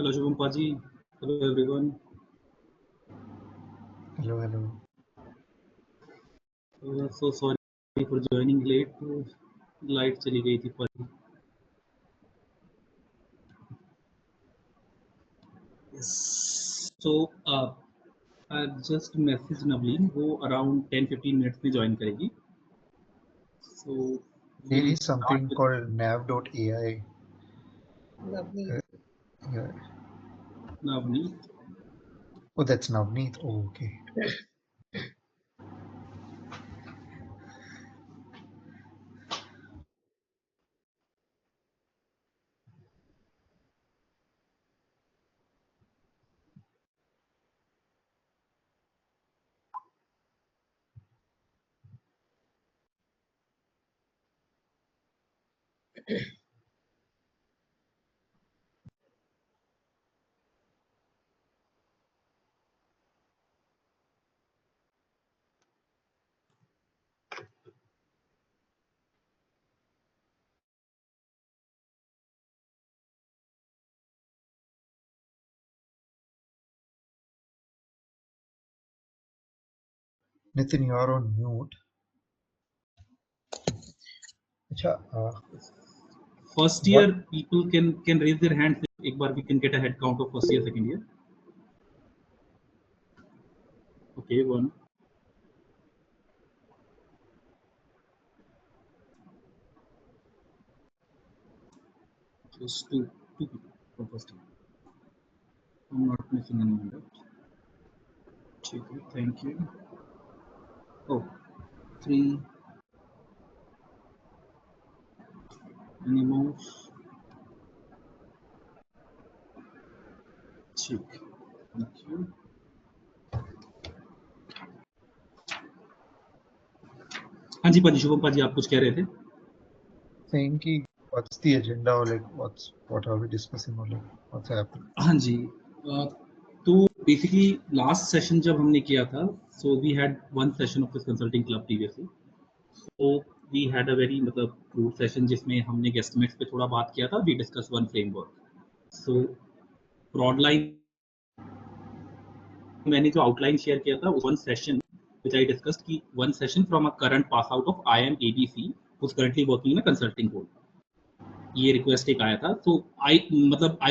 Hello, Shubham Paji. Hello, everyone. Hello. So sorry for joining late. Light चली गई थी Paji. Yes. So I just messaged Navleen. वो around 10-15 minutes में join करेगी. So There we'll is something start with called nav.ai. Navleen. Yeah. Navleen. Oh, that's Navneet. Oh, okay. Nitin, you are on mute. First year people can raise their hands. एक बार we can get a head count of first year, second year. Okay, one. Just two people from first year. I'm not missing anyone, right? Okay, thank you. Oh, three. Any more? ठीक. Thank you. हाँ जी पाजी, शुभम पाजी, आप कुछ कह रहे थे? Saying कि what's the agenda or like what are we discussing or like what's happening? हाँ जी. तो basically last session जब हमने किया था, so we had one session of this consulting club previously. So we had a very मतलब crude session जिसमें हमने guesstimates पे थोड़ा बात किया था. We discussed one framework. So broad line मैंने जो outline share किया था, one session which I discussed कि one session from a current pass out of IIM ABC who's currently working in a consulting role. ये request एक आया था. तो आई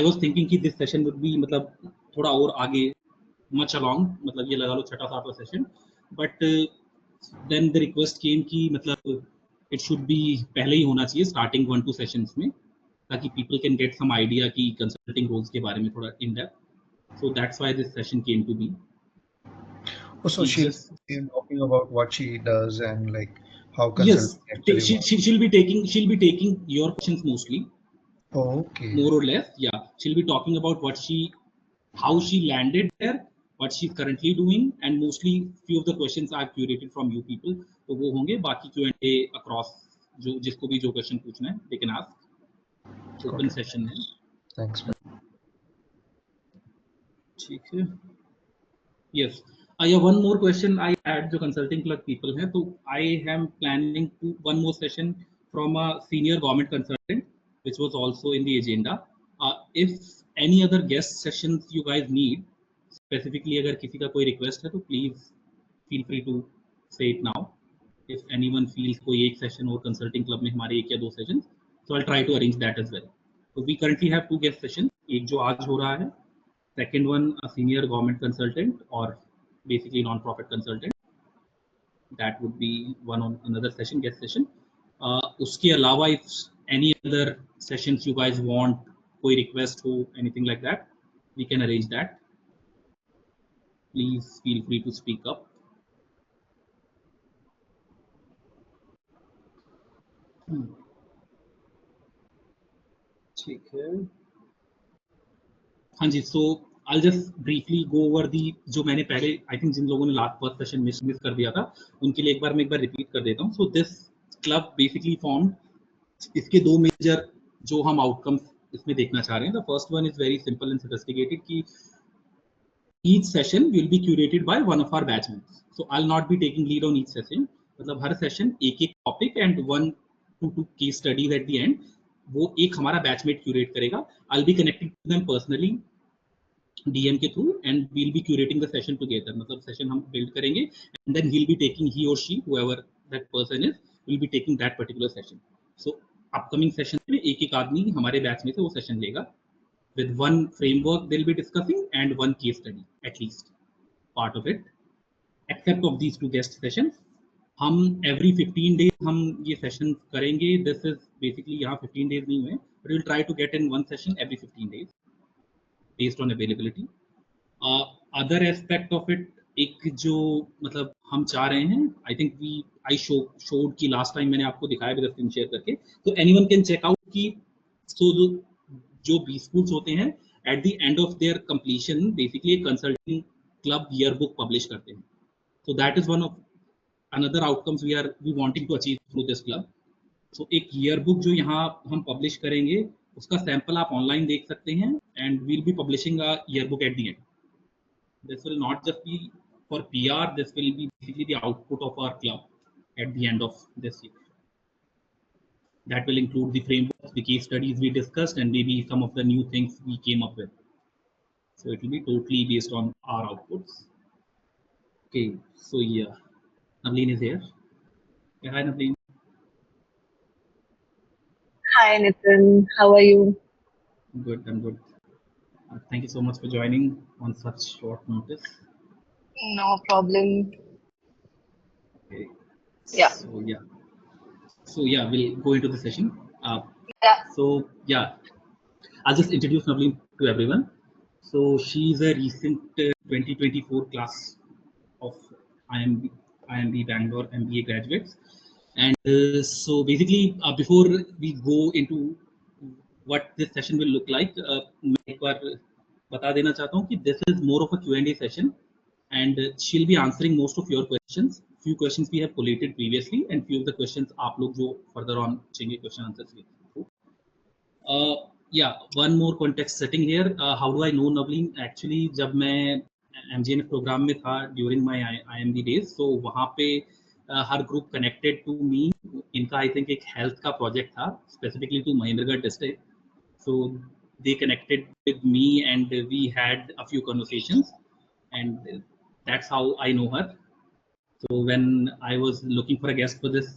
वाज थिंकिंग कि दिस सेशन वुड बी मतलब थोड़ा और आगे मच अलोंग, मतलब ये लगा लो छठा सातवां session. But then the request came कि मतलब इट शुड बी पहले ही होना चाहिए स्टार्टिंग 1-2 सेशंस में, ताकि people can get some idea कि कंसल्टिंग रोल्स के बारे में थोड़ा in depth. So that's why this session came to be. Also, she'll be talking about what she does and like how consulting actually works. She'll be taking your questions mostly. Oh, okay. More or less, yeah. She'll be talking about how she landed there, what she's currently doing, and mostly few of the questions I've curated from you people. तो वो होंगे. बाकी Q&A across, जो जिसको भी जो question पूछना है, they can ask. Open session है. Thanks. ठीक है. Yes. Yeah, one more question I had, जो consulting club people हैं, तो I am planning to one more session from a senior government consultant, which was also in the agenda. If any other guest sessions you guys need, specifically अगर किसी का कोई request है, तो please feel free to say it now. If anyone feels कोई एक session और consulting club में हमारे एक या दो sessions, so I'll try to arrange that as well. So we currently have 2 guest sessions. एक जो आज हो रहा है, second one a senior government consultant or basically non-profit consultant. That would be one on another session, guest session. उसके अलावा if any other sessions you guys want, कोई request हो, anything like that, we can arrange that. Please feel free to speak up. ठीक है. हाँ जी. So I'll just briefly go over the जो मैंने पहले I think जिन लोगों ने last first session मिस कर दिया था, उनके लिए एक बार रिपीट कर देता हूँ. So this club basically formed, इसके दो मेजर जो हम आउटकम्स इसमें देखना चाह रहे हैं. The first one is very simple and sophisticated कि each session will be curated by one of our batchmates. So I'll not be taking lead on each session. मतलब हर सेशन एक एक topic and 1-2 case studies eight the and वो एक हमारा batchmate curate करेगा. I'll be connecting to them personally DM के through, and we'll be curating the session together. मतलब session हम build करेंगे, and then he'll be taking, he or she, whoever that person is, will be taking that particular session. So upcoming session में एक एक आदमी हमारे batch में से वो session लेगा, with one framework they'll be discussing and one case study at least part of it. Except of these two guest sessions, हम every 15 days हम ये session करेंगे. This is basically यहाँ 15 days नहीं हुए, but we'll try to get in one session every 15 days based on availability. Other aspect of it, एक जो मतलब हम चाह रहे हैं, I think we I should की लास्ट टाइम मैंने आपको दिखाया मेरा स्क्रीन शेयर करके, तो एनीवन कैन चेक आउट कि सो जो बी स्कूल्स होते हैं at the end of their completion basically एक consulting club yearbook publish करते हैं. So that is one of another outcomes we wanting to achieve through this club. So एक year book जो यहाँ हम publish करेंगे उसका सैंपल आप ऑनलाइन देख सकते हैं, and we'll be publishing a year book at the end. This will not just be for PR, this will be basically the output of our club at the end of this year. That will include the frameworks, the case studies we discussed, and maybe some of the new things we came up with. So it will be totally based on our outputs. Okay, so yeah, Navleen is here. Yeah, hi Navleen. Hi Nitin, how are you? Good, I'm good. Thank you so much for joining on such short notice. No problem. Okay. Yeah. So yeah, we'll go into the session. Yeah. So yeah, I'll just introduce Navleen to everyone. So she's a recent 2024 class of IIM Bangalore MBA graduates. And so basically, before we go into what this session will look like, मैं एक बार बता देना चाहता हूँ कि this is more of a Q&A session, and she'll be answering most of your questions. Few questions we have collated previously, and few of the questions आप लोग जो further on पूछेंगे question answers के through. Yeah, one more context setting here. How do I know Navleen? Actually, जब मैं MGNF programme में था during my IMB days, so वहाँ पे हर ग्रुप कनेक्टेड टू मी. इनका आई थिंक एक हेल्थ का प्रोजेक्ट था specifically to Mahendragarh district. So they connected with me and we had a few conversations, and that's how I know her. So when I was looking for a guest for this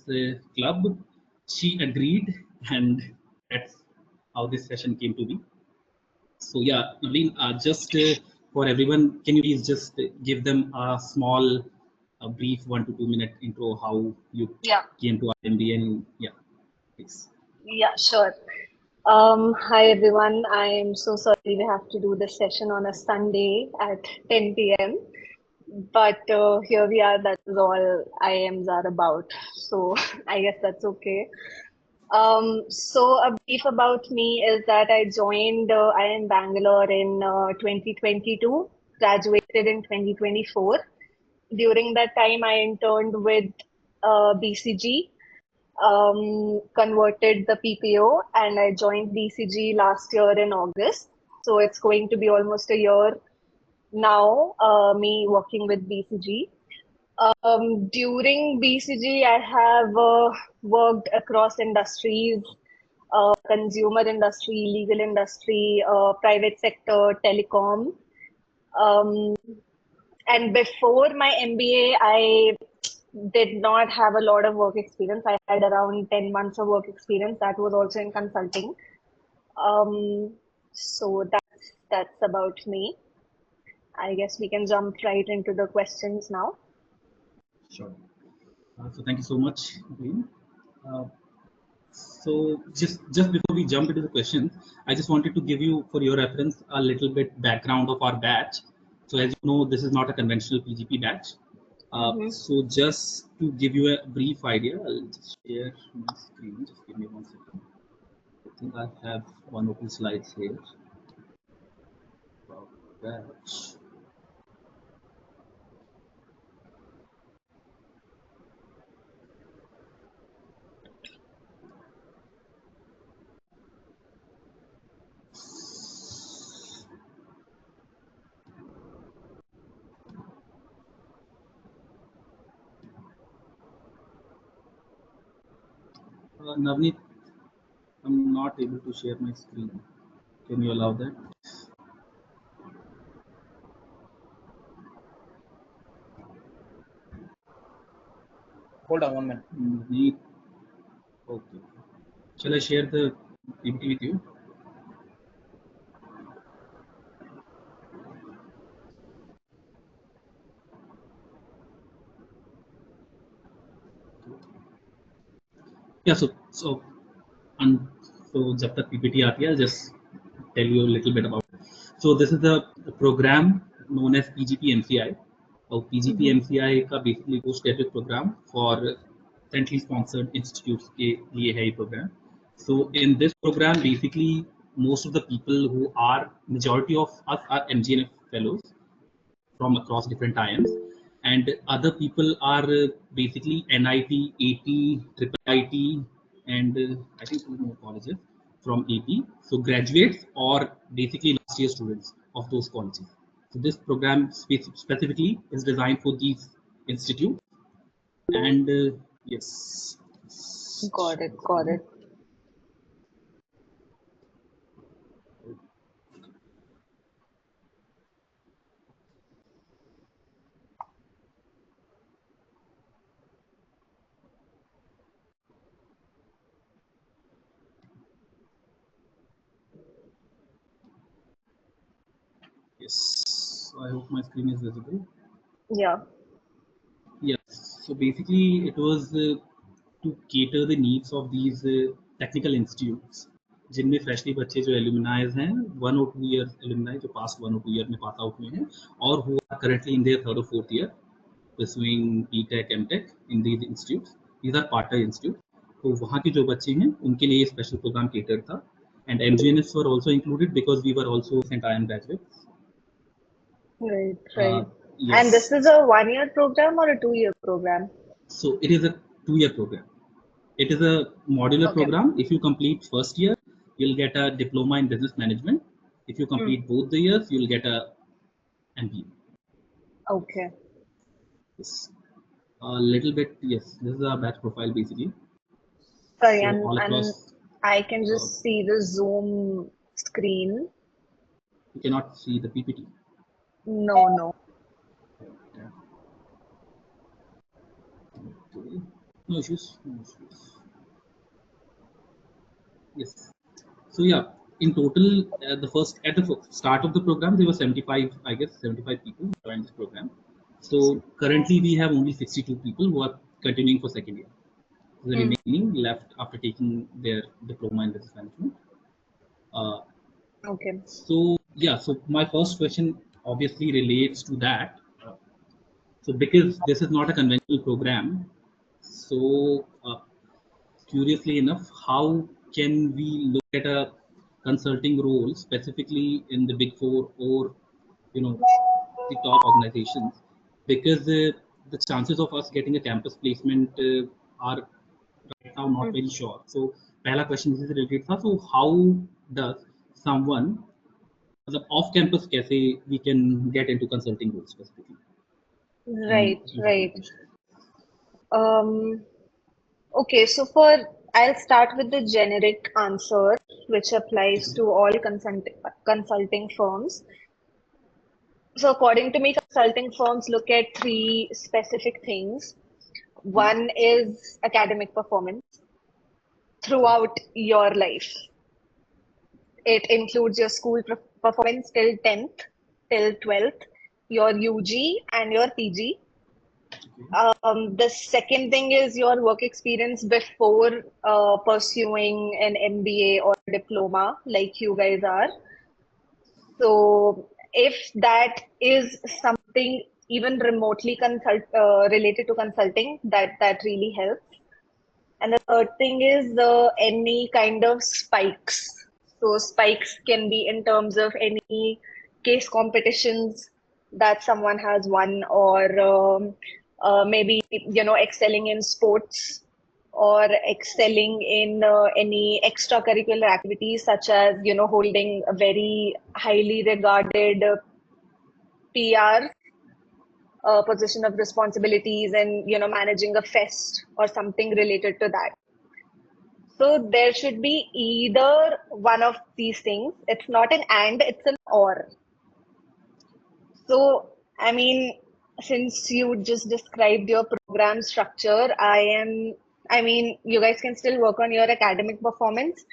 club, she agreed, and that's how this session came to be. So yeah, Navleen, just for everyone, can you please just give them a small, brief 1 to 2 minute intro how you came to IMB, and yeah, please. Yeah, sure. Hi everyone. I am so sorry we have to do this session on a Sunday at 10 p.m. But here we are. That is all IIMs are about. So I guess that's okay. So a brief about me is that I joined IIM Bangalore in 2022, graduated in 2024. During that time, I interned with BCG, converted the PPO, and I joined BCG last year in August. So it's going to be almost a year now, me working with BCG. During BCG, I have worked across industries, consumer industry, legal industry, private sector, telecom. And before my MBA, I did not have a lot of work experience. I had around 10 months of work experience. That was also in consulting. So that's about me. I guess we can jump right into the questions now. Sure. So thank you so much, Navleen. So just before we jump into the questions, I just wanted to give you, for your reference, a little bit background of our batch. So as you know, this is not a conventional PGP batch. So just to give you a brief idea, I'll just share my screen. Just give me 1 second. I think I have one open slides here. Batch. Navneet, I'm not able to share my screen. Can you allow that? Hold on 1 minute. Okay. Shall I share the PPT with you? Yeah, and so जब तक PPT आती है, I'll just tell you a little bit about it. So this is the program known as PGPMCI. और PGPMCI का basically post graduate program for centrally sponsored institutes के लिए है ये program. So in this program, basically most of the people who are majority of us are MGNF fellows from across different IIMs, and other people are basically NIT, AP, Triple IT, and I think two more colleges from AP. So graduates or basically last year students of those colleges. So this program specifically is designed for these institutes, and yes. Got it, got it. Yes, so I hope my screen is visible. Yeah. Yes. So basically, it was to cater the needs of these technical institutes, जिनमें freshly बच्चे जो alumni हैं, 1 or 2 years alumni जो past 1 or 2 year में pass out हुए हैं, और who are currently in their 3rd or 4th year pursuing BTech, MTech in these institutes. These are partner institutes. तो वहाँ के जो बच्चे हैं, उनके लिए special program catered था, and MGNS were also included because we were also St. IIM graduates. Right, right. Yes. And this is a 1-year program or a 2-year program? So it is a 2-year program. It is a modular Okay. program. If you complete first year, you'll get a diploma in business management. If you complete both the years, you'll get a MBA. Okay. Yes. A little bit, yes. This is our batch profile basically. Sorry, So and all across, I can just see the Zoom screen. you cannot see the PPT. No, no. Okay. No issues. No issues. Yes. So yeah, in total, at the start of the program, there were 75, I guess, 75 people who joined this program. So currently, we have only 62 people who are continuing for second year. The remaining left after taking their diploma in business management. Okay. So yeah, so my first question obviously relates to that. So because this is not a conventional program, so curiously enough, how can we look at a consulting role specifically in the Big Four or the top organizations? Because the chances of us getting a campus placement are right now not very sure. So, पहला question is related था. So, how does someone, मतलब off campus कैसे we can get into consulting roles specifically? Right, right. Okay, so I'll start with the generic answer, which applies to all consulting firms. So according to me, consulting firms look at 3 specific things. One is academic performance throughout your life. It includes your school performance till 10th, till 12th, your UG and your PG. The second thing is your work experience before pursuing an MBA or diploma, like you guys are. So if that is something even remotely related to consulting, that really helps. And the third thing is any kind of spikes. So spikes can be in terms of any case competitions that someone has won, or maybe excelling in sports, or excelling in any extracurricular activities, such as holding a very highly regarded PR position of responsibilities, and managing a fest or something related to that. So there should be either one of these things. It's not an and, it's an or. So I mean, since you just described your program structure, you guys can still work on your academic performance.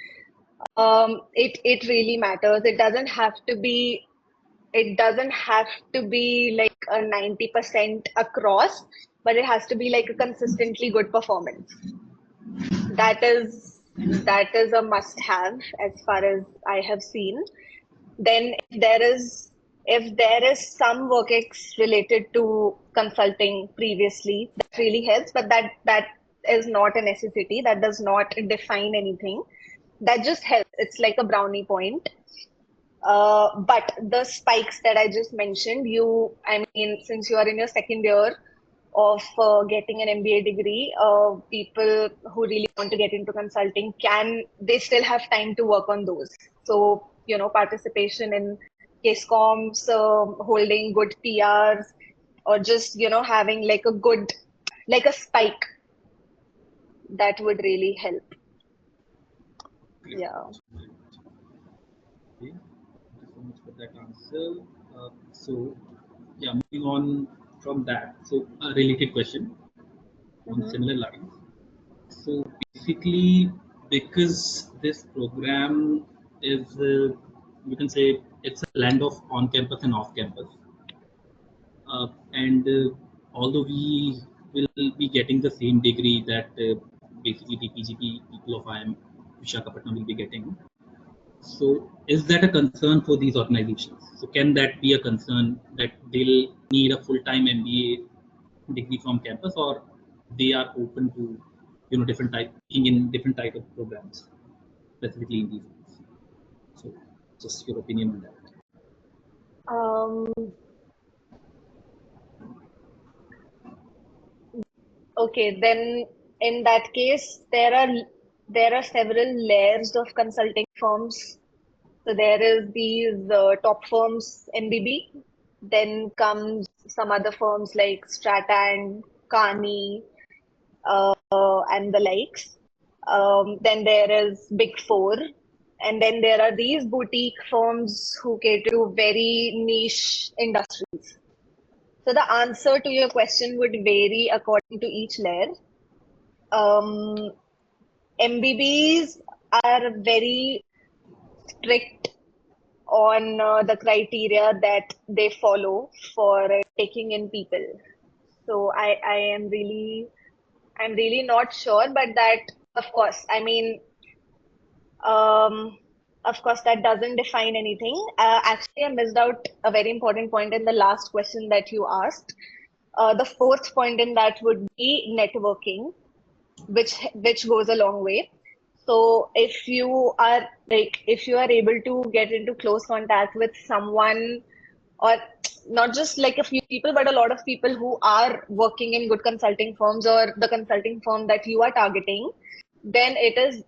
It really matters. It doesn't have to be like a 90% across, but it has to be like a consistently good performance. That is a must have as far as I have seen. Then if there is some work ex related to consulting previously, that really helps, but that is not a necessity. That does not define anything. That just helps. It's like a brownie point. But the spikes that I just mentioned, since you are in your second year of getting an MBA degree, people who really want to get into consulting they still have time to work on those. So, participation in case comms, holding good PRs, or just, having like a spike, that would really help. Yeah. Okay. Thank you so much for that answer. Moving on from that. So, a related question on similar lines. So, basically, because this program is, you can say, it's a blend of on-campus and off-campus. And although we will be getting the same degree that basically the PGP people of IIM Visakhapatnam will be getting, so is that a concern for these organizations? So can that be a concern that they'll need a full-time MBA degree from campus, or they are open to different type of programs, specifically in these ones? So just your opinion on that. Okay, then in that case, there are several layers of consulting firms. So there is these top firms, MBB. Then comes some other firms like Strata and Carney, and the likes. Then there is Big Four, and then there are these boutique firms who cater to very niche industries. So the answer to your question would vary according to each layer. MBBs are very strict on the criteria that they follow for taking in people. So I'm really not sure, but that, of course, of course, that doesn't define anything. Actually, I missed out a very important point in the last question that you asked. The fourth point in that would be networking, which goes a long way. So if you are able to get into close contact with someone, or not just like a few people, but a lot of people who are working in good consulting firms or the consulting firm that you are targeting, then it is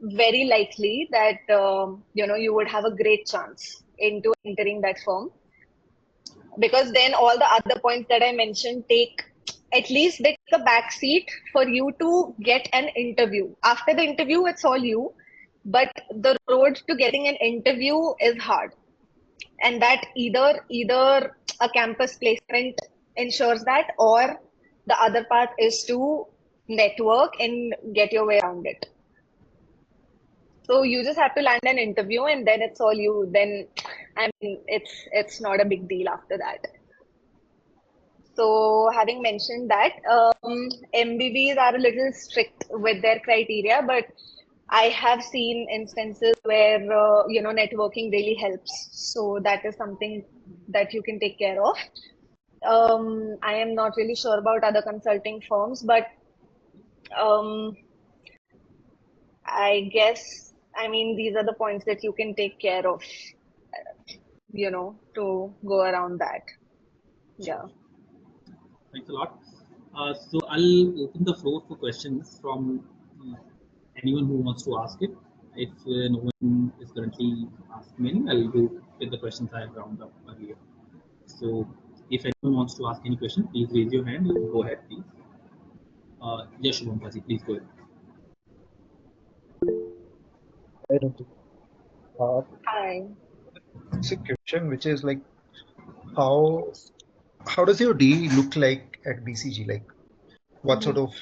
very likely that you would have a great chance into entering that firm, because then all the other points that I mentioned they take a back seat for you to get an interview. After the interview, it's all you, but the road to getting an interview is hard, and that either a campus placement ensures that, or the other path is to network and get your way around it. So you just have to land an interview, and then it's all you. Then it's not a big deal after that. So having mentioned that, MBBs are a little strict with their criteria, but I have seen instances where networking really helps. So that is something that you can take care of. I am not really sure about other consulting firms, but I guess these are the points that you can take care of, to go around that. Yeah. Thanks a lot. So I'll open the floor for questions from anyone who wants to ask it. If no one is currently asking any, I'll go with the questions I have rounded up earlier. So if anyone wants to ask any question, please raise your hand and go ahead, please. Yes, Shubham Kazi, please go ahead. I don't think. Hi. It's a question which is like, how does your day look like at BCG? Like, what sort of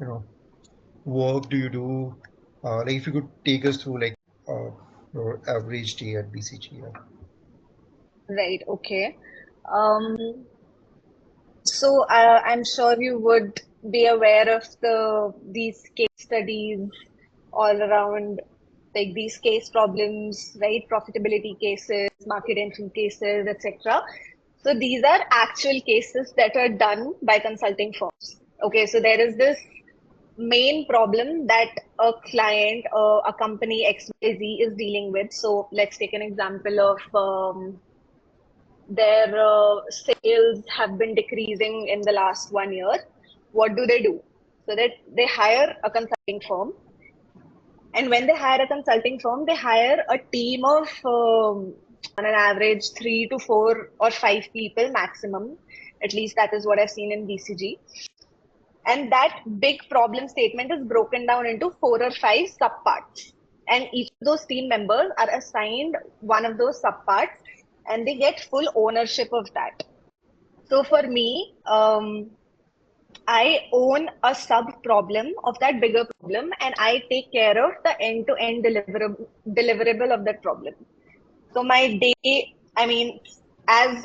you know work do you do? Like if you could take us through like uh, your average day at BCG. Yeah. Right, okay. Um, so I'm sure you would be aware of these case studies all around, like these case problems, right? Profitability cases, market entry cases, etc. So these are actual cases that are done by consulting firms. Okay, so there is this main problem that a client, a company XYZ is dealing with. So let's take an example of their sales have been decreasing in the last 1 year. What do? So that they hire a consulting firm, and when they hire a consulting firm, they hire a team of on an average 3 to 4 or 5 people maximum. At least that is what I've seen in BCG. And that big problem statement is broken down into 4 or 5 subparts. And each of those team members are assigned one of those subparts, and they get full ownership of that. So for me, I own a sub problem of that bigger problem, and I take care of the end to end deliverable of that problem. So my day, I mean, as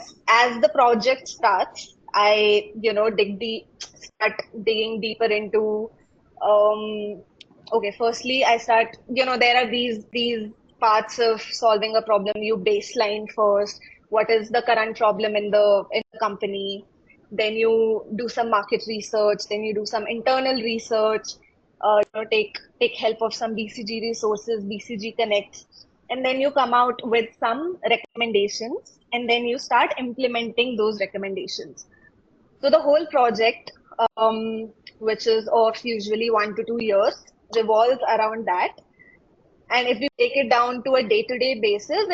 the project starts, I start digging deeper into okay, firstly I start, there are these parts of solving a problem. You baseline first, what is the current problem in the company, then you do some market research, then you do some internal research, take help of some BCG resources, BCG connects, and then you come out with some recommendations, and then you start implementing those recommendations. So the whole project, which is of usually 1 to 2 years, revolves around that. And if you take it down to a day-to-day basis,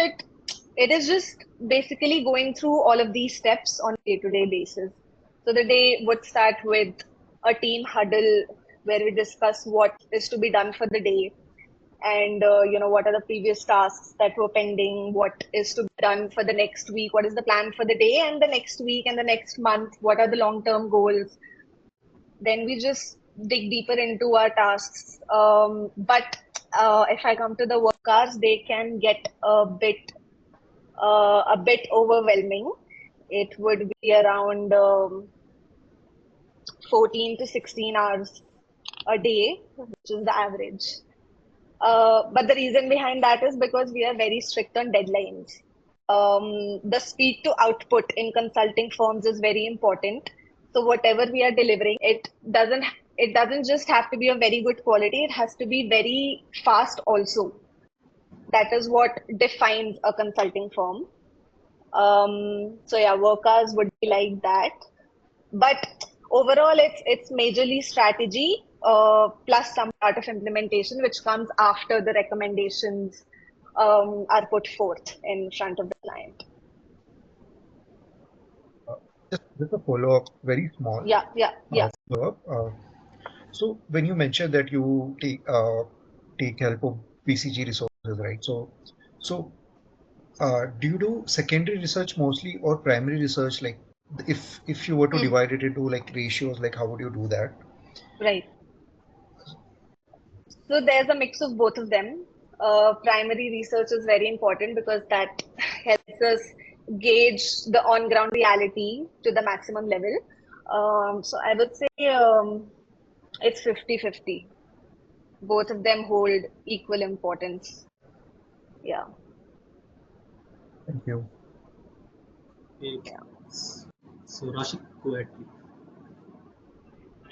it is just basically going through all of these steps on a day-to-day basis. So the day would start with a team huddle where we discuss what is to be done for the day, and what are the previous tasks that were pending, what is to be done for the next week, what is the plan for the day and the next week and the next month, what are the long-term goals. Then we just dig deeper into our tasks. But if I come to the work hours, they can get a bit overwhelming. It would be around 14 to 16 hours a day, which is the average. But the reason behind that is because we are very strict on deadlines. The speed to output in consulting firms is very important. So whatever we are delivering, it doesn't just have to be of very good quality. It has to be very fast also. That is what defines a consulting firm. So yeah, work hours would be like that. But overall, it's majorly strategy plus some part of implementation, which comes after the recommendations are put forth in front of the client. Just a follow-up, very small Yeah. follow-up. So when you mentioned that you take help of BCG resources, right? So do you do secondary research mostly or primary research? Like if you were to divide it into like ratios, like how would you do that? Right. So there's a mix of both of them. Primary research is very important because that helps us gauge the on-ground reality to the maximum level. So I would say it's 50-50. Both of them hold equal importance. Yeah. Thank you. Okay. So Rashid, go ahead.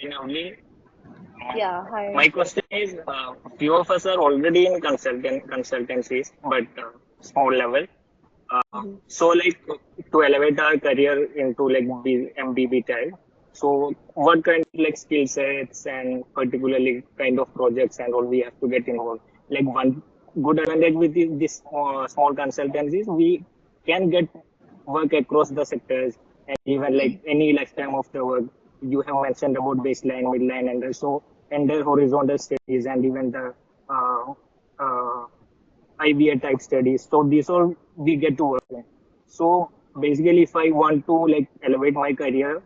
Navleen, Yeah. Hi. my question is, few of us are already in consultancies, but small level. So like to elevate our career into like MBB type. So what kind of like skill sets and particularly kind of projects and all we have to get involved? Like one good advantage with this small consultancies, we can get work across the sectors and even like any lifetime of the work. You have mentioned about baseline, midline, and also and the horizontal studies and even the uh, uh, IBA type studies. So these all we get to work in. So basically, if I want to like elevate my career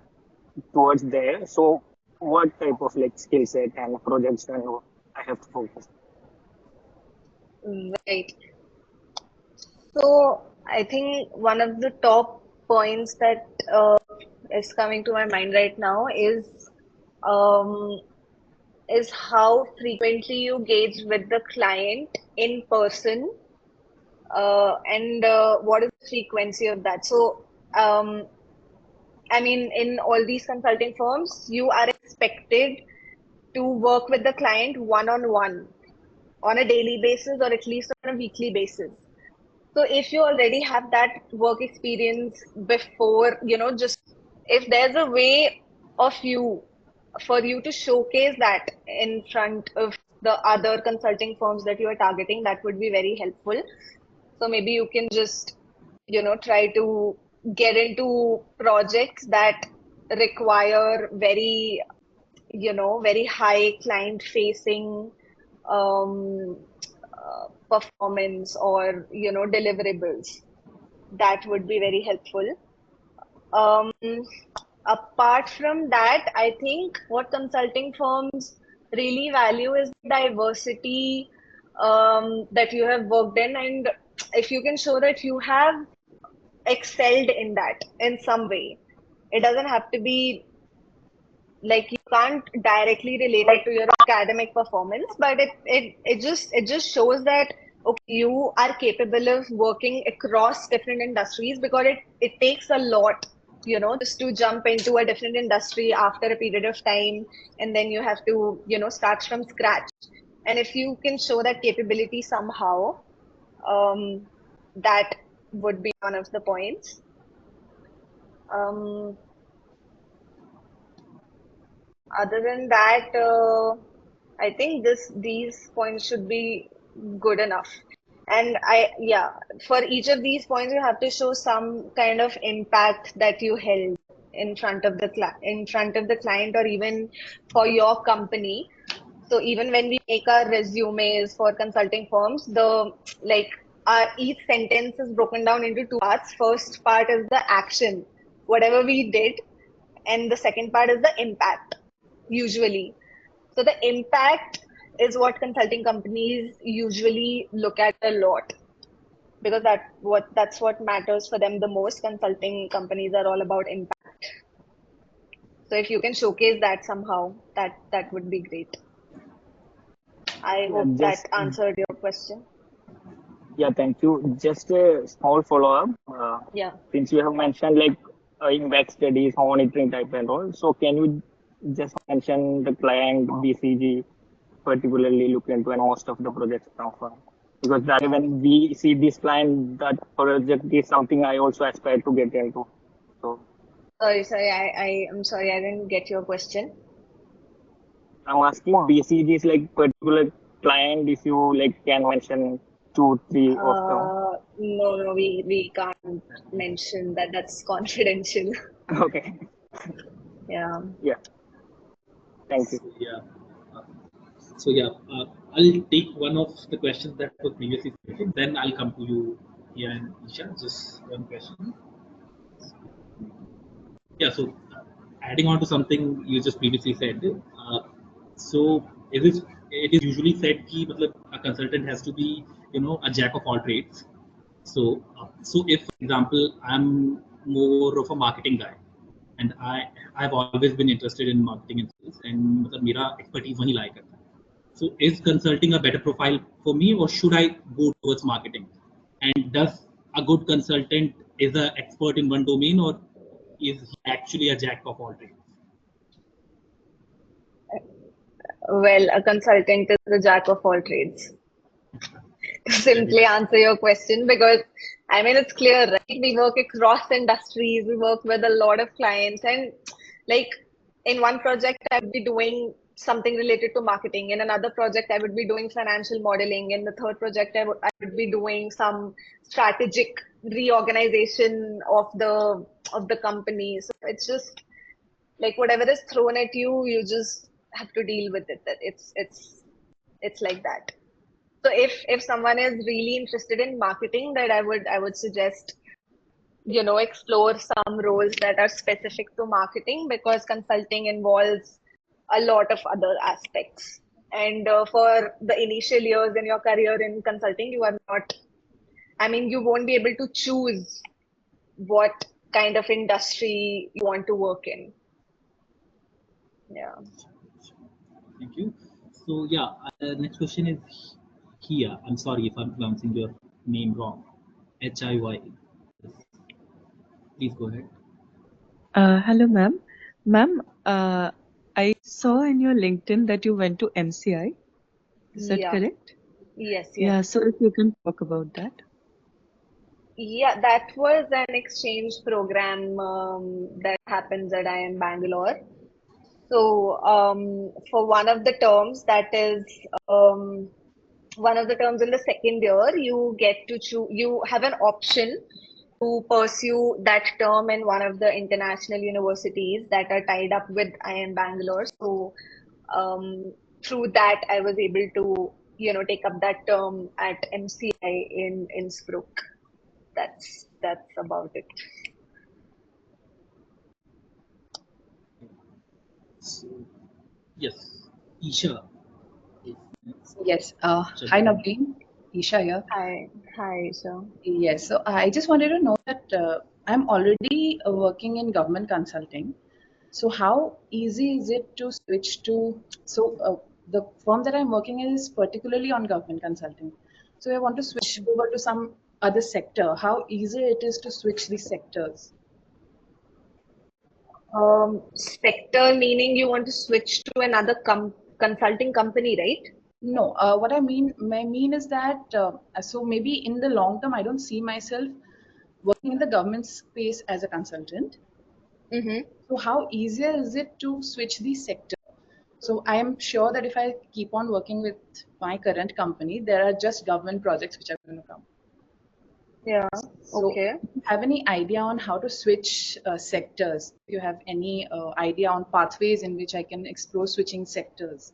towards there, so what type of like skill set and projects and I have to focus. Right. So I think one of the top points that is coming to my mind right now um, is how frequently you gauge with the client in person, and what is the frequency of that. So um, I mean, in all these consulting firms, you are expected to work with the client one-on-one on a daily basis or at least on a weekly basis. So if you already have that work experience before, just if there's a way of you for you to showcase that in front of the other consulting firms that you are targeting, that would be very helpful. So maybe you can just, try to get into projects that require very high client facing um, performance or deliverables. That would be very helpful. um, Apart from that, I think what consulting firms really value is diversity that you have worked in, and if you can show that you have excelled in that in some way. It doesn't have to be like, you can't directly relate it to your academic performance, but it just shows that okay, you are capable of working across different industries, because it takes a lot, just to jump into a different industry after a period of time, and then you have to start from scratch. And if you can show that capability somehow, um, that would be one of the points. um, Other than that, I think these points should be good enough. And yeah, for each of these points, you have to show some kind of impact that you held in front of in front of the client, or even for your company. So even when we make our resumes for consulting firms, the like our each sentence is broken down into two parts. First part is the action, whatever we did, and the second part is the impact, usually. So the impact is what consulting companies usually look at a lot, because that's what matters for them the most. Consulting companies are all about impact. So if you can showcase that somehow, that would be great. I Yeah, hope that just answered your question. yeah, thank you. Just a small follow-up. Yeah. Since you have mentioned like impact studies, monitoring type and all, so can you just mention the client BCG particularly look into and most of the projects come from? Because that when we see this client, that project is something I also aspire to get into. So Sorry, I'm sorry, I didn't get your question. I'm asking BCGs like particular client if you like can mention two, three of them. No, we can't mention that. That's confidential. Okay. Yeah. Yeah. Thank you. So yeah, uh, so yeah, I'll take one of the questions that was previously stated. Then I'll come to you, yeah, and Isha. Just one question. Yeah. So adding on to something you just previously said, so it is usually said कि मतलब a consultant has to be a jack of all trades. So if, for example, I'm more of a marketing guy, and I've always been interested in marketing and sales, and मतलब मेरा expertise वहीं lie करता है. So is consulting a better profile for me, or should I go towards marketing? And does a good consultant is an expert in one domain, or is he actually a jack of all trades? Well, a consultant is a jack of all trades. To simply answer your question, because I mean, it's clear, right? We work across industries, we work with a lot of clients, and like in one project, I would be doing something related to marketing. In another project, I would be doing financial modeling. In the third project, I would be doing some strategic reorganization of the company. So it's just like whatever is thrown at you, you just have to deal with it. That it's like that. So if someone is really interested in marketing, that I would suggest explore some roles that are specific to marketing, because consulting involves a lot of other aspects. And for the initial years in your career in consulting, you are not, I mean, you won't be able to choose what kind of industry you want to work in. Yeah. Thank you. So yeah, next question is Hia. I'm sorry if I'm pronouncing your name wrong. HIY. Yes. Please go ahead. Hello, ma'am. Ma'am, I saw in your LinkedIn that you went to MCI. Is that Yeah. correct? Yes, Yeah, yes. so if you can talk about that. Yeah, that was an exchange program that happens at IIM Bangalore. So, for one of the terms, that is one of the terms in the second year, you get to choose, you have an option to pursue that term in one of the international universities that are tied up with IIM Bangalore. So, through that, I was able to, take up that term at MCI in Innsbruck. That's about it. So yes, Isha is next. Yes. Hi, Checking. Navleen. Isha here. Hi, so Yes. So I just wanted to know that I'm already working in government consulting. So how easy is it to switch to? The firm that I'm working in is particularly on government consulting. So I want to switch over to some other sector. How easy it is to switch these sectors? sector meaning you want to switch to another consulting company, right? No, what I mean is that so maybe in the long term, I don't see myself working in the government space as a consultant. Mm-hmm. So how easier is it to switch the sector? So I am sure that if I keep on working with my current company, there are just government projects which are going to come. Yeah. So Okay. if you have any idea on how to switch sectors? Do you have any idea on pathways in which I can explore switching sectors?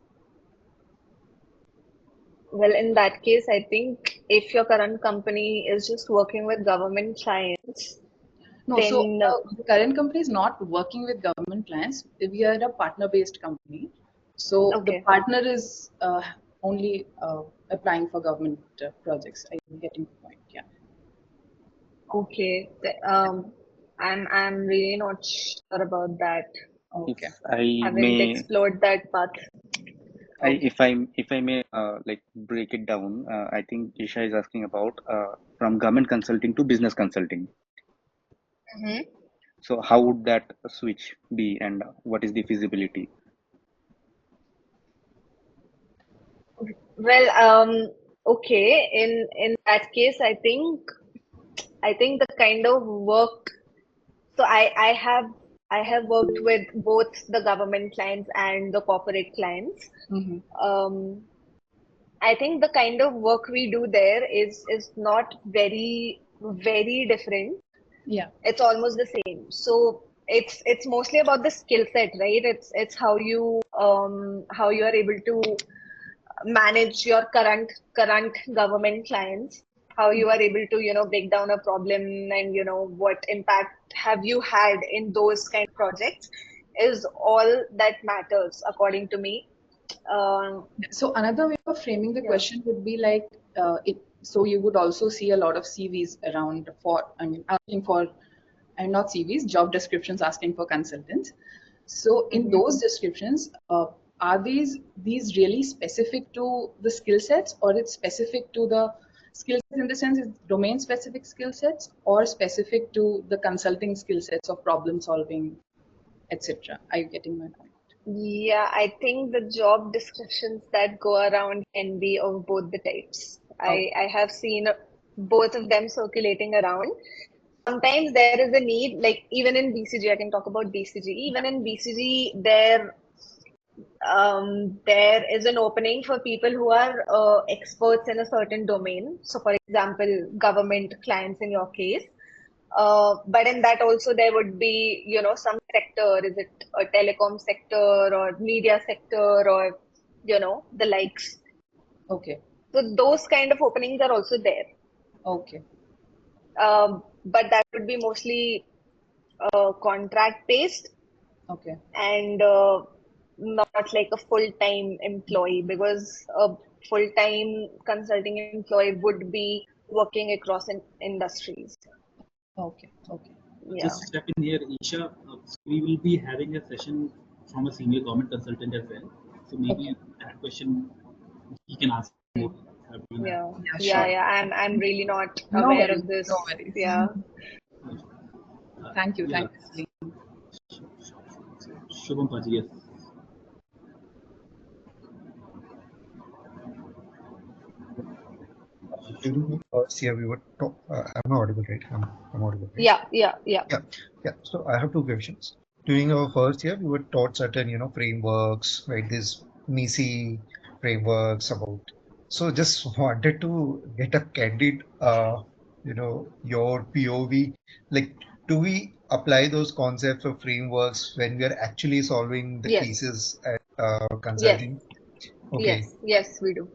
Well, in that case, I think if your current company is just working with government clients, No, so then the current company is not working with government clients. We are a partner-based company. So the okay. partner is only applying for government projects. I'm getting the point. Yeah. Okay. I'm really not sure about that. If Okay. I Haven't may, explored that path. Okay. if I may, like break it down, I think Isha is asking about from government consulting to business consulting. Mm-hmm. So how would that switch be, and what is the feasibility? Well, okay. In that case, I think the kind of work. So I have worked with both the government clients and the corporate clients. Mm-hmm. Um, I think the kind of work we do there is not very different. Yeah. It's almost the same. So it's mostly about the skill set, right? It's how you are able to manage your current government clients, how you are able to break down a problem, and what impact have you had in those kind of projects is all that matters according to me. um, So another way of framing the yeah. question would be like, so you would also see a lot of CVs around for, I mean, asking for, and not CVs, job descriptions asking for consultants. So in Mhm. those descriptions, are these really specific to the skill sets, or it's specific to the skill sets in the sense it's domain specific skill sets, or specific to the consulting skill sets of problem solving, etc.? Are you getting my point? Yeah, I think the job descriptions that go around can be of both the types. I, Okay. I have seen both of them circulating around. Sometimes there is a need, like even in BCG, I can talk about BCG. Even in BCG, there is an opening for people who are experts in a certain domain. So, for example, government clients in your case. But in that also there would be, some sector, is it a telecom sector or media sector or, the likes. Okay. So those kind of openings are also there. Okay. But that would be mostly contract based, Okay. and not like a full-time employee, because a full-time consulting employee would be working across industries. Okay, okay. Yeah. Just step in here, Isha. We will be having a session from a senior government consultant as well. So maybe Okay. that question he can answer more. Yeah. Yeah, Yeah, sure. yeah. I'm really not No aware worries, of this. no worries. Yeah. Thank you, Yeah. thank you, Navleen. Shubham Paji, yes. During the first year, we were I'm audible, right? I'm audible, right? Yeah, yeah, yeah. Yeah. So I have two questions. During our first year, we were taught certain, frameworks, right? These MISI frameworks about. So just wanted to get a candid, your POV. Like, do we apply those concepts or frameworks when we are actually solving the Yes, cases at yes, consulting? Okay, yes, we do.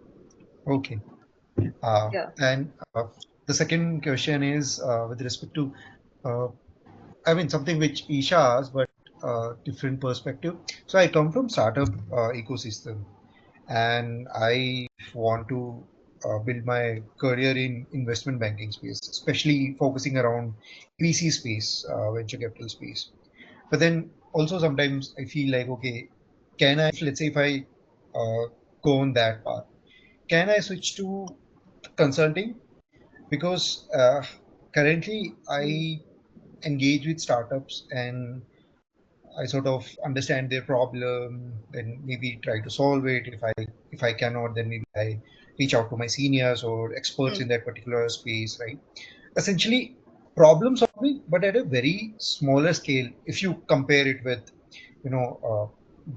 okay. Yeah. And the second question is with respect to uh, I mean, something which Isha asked, but different perspective. So I come from startup ecosystem, and I want to build my career in investment banking space, especially focusing around VC space, venture capital space. But then also sometimes I feel like, okay, let's say if I go on that path, can I switch to consulting? Because currently Mm, I engage with startups and I sort of understand their problem, then maybe try to solve it. If I cannot, then maybe I reach out to my seniors or experts mm, in that particular space, right? mm. Essentially, problem solving, but at a very smaller scale. If you compare it with,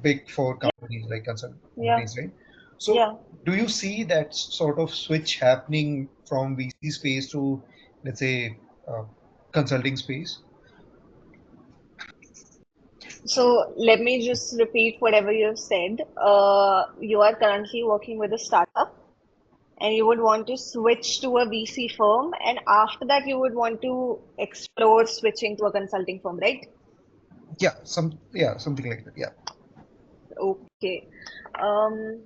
big four Yeah, companies like consult yeah, companies, right? So, yeah. do you see that sort of switch happening from VC space to, let's say, uh, consulting space? So let me just repeat whatever you've said. You are currently working with a startup and you would want to switch to a VC firm, and after that, you would want to explore switching to a consulting firm, right? Something like that. Yeah. Okay. Um,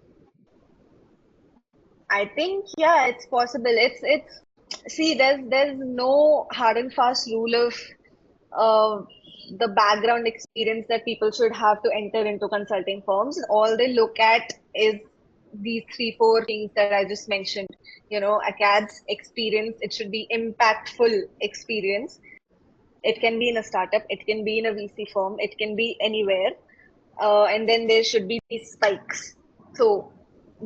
I think yeah, it's possible. It's see, there's no hard and fast rule of uh, the background experience that people should have to enter into consulting firms. All they look at is these three, four things that I just mentioned. A CAD's experience, it should be impactful experience. It can be in a startup, it can be in a VC firm, it can be anywhere. And then there should be these spikes. So,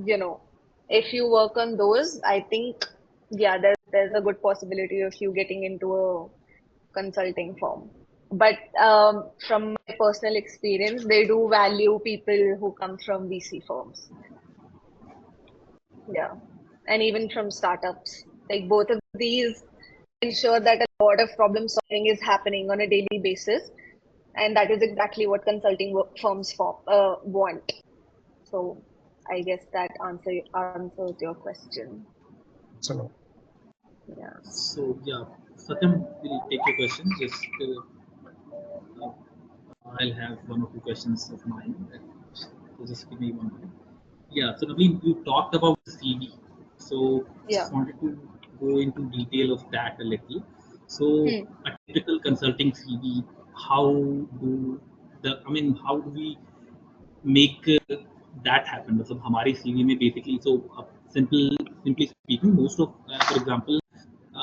you know, if you work on those, I think, yeah, there's a good possibility of you getting into a consulting firm. But from my personal experience, they do value people who come from VC firms. Yeah. And even from startups. Like both of these ensure that a lot of problem solving is happening on a daily basis. And that is exactly what consulting firms want. So I guess that answers your question. So Yeah. So yeah, Satyam will take your question. Just uh, I'll have one or two questions of mine. So just give me one minute. Yeah, so Naveen, you talked about the CV. So Yeah. just wanted to go into detail of that a little. So Hmm. a typical consulting CV, how do how do we make that happen? मतलब हमारे CV में basically so simply speaking, most of for example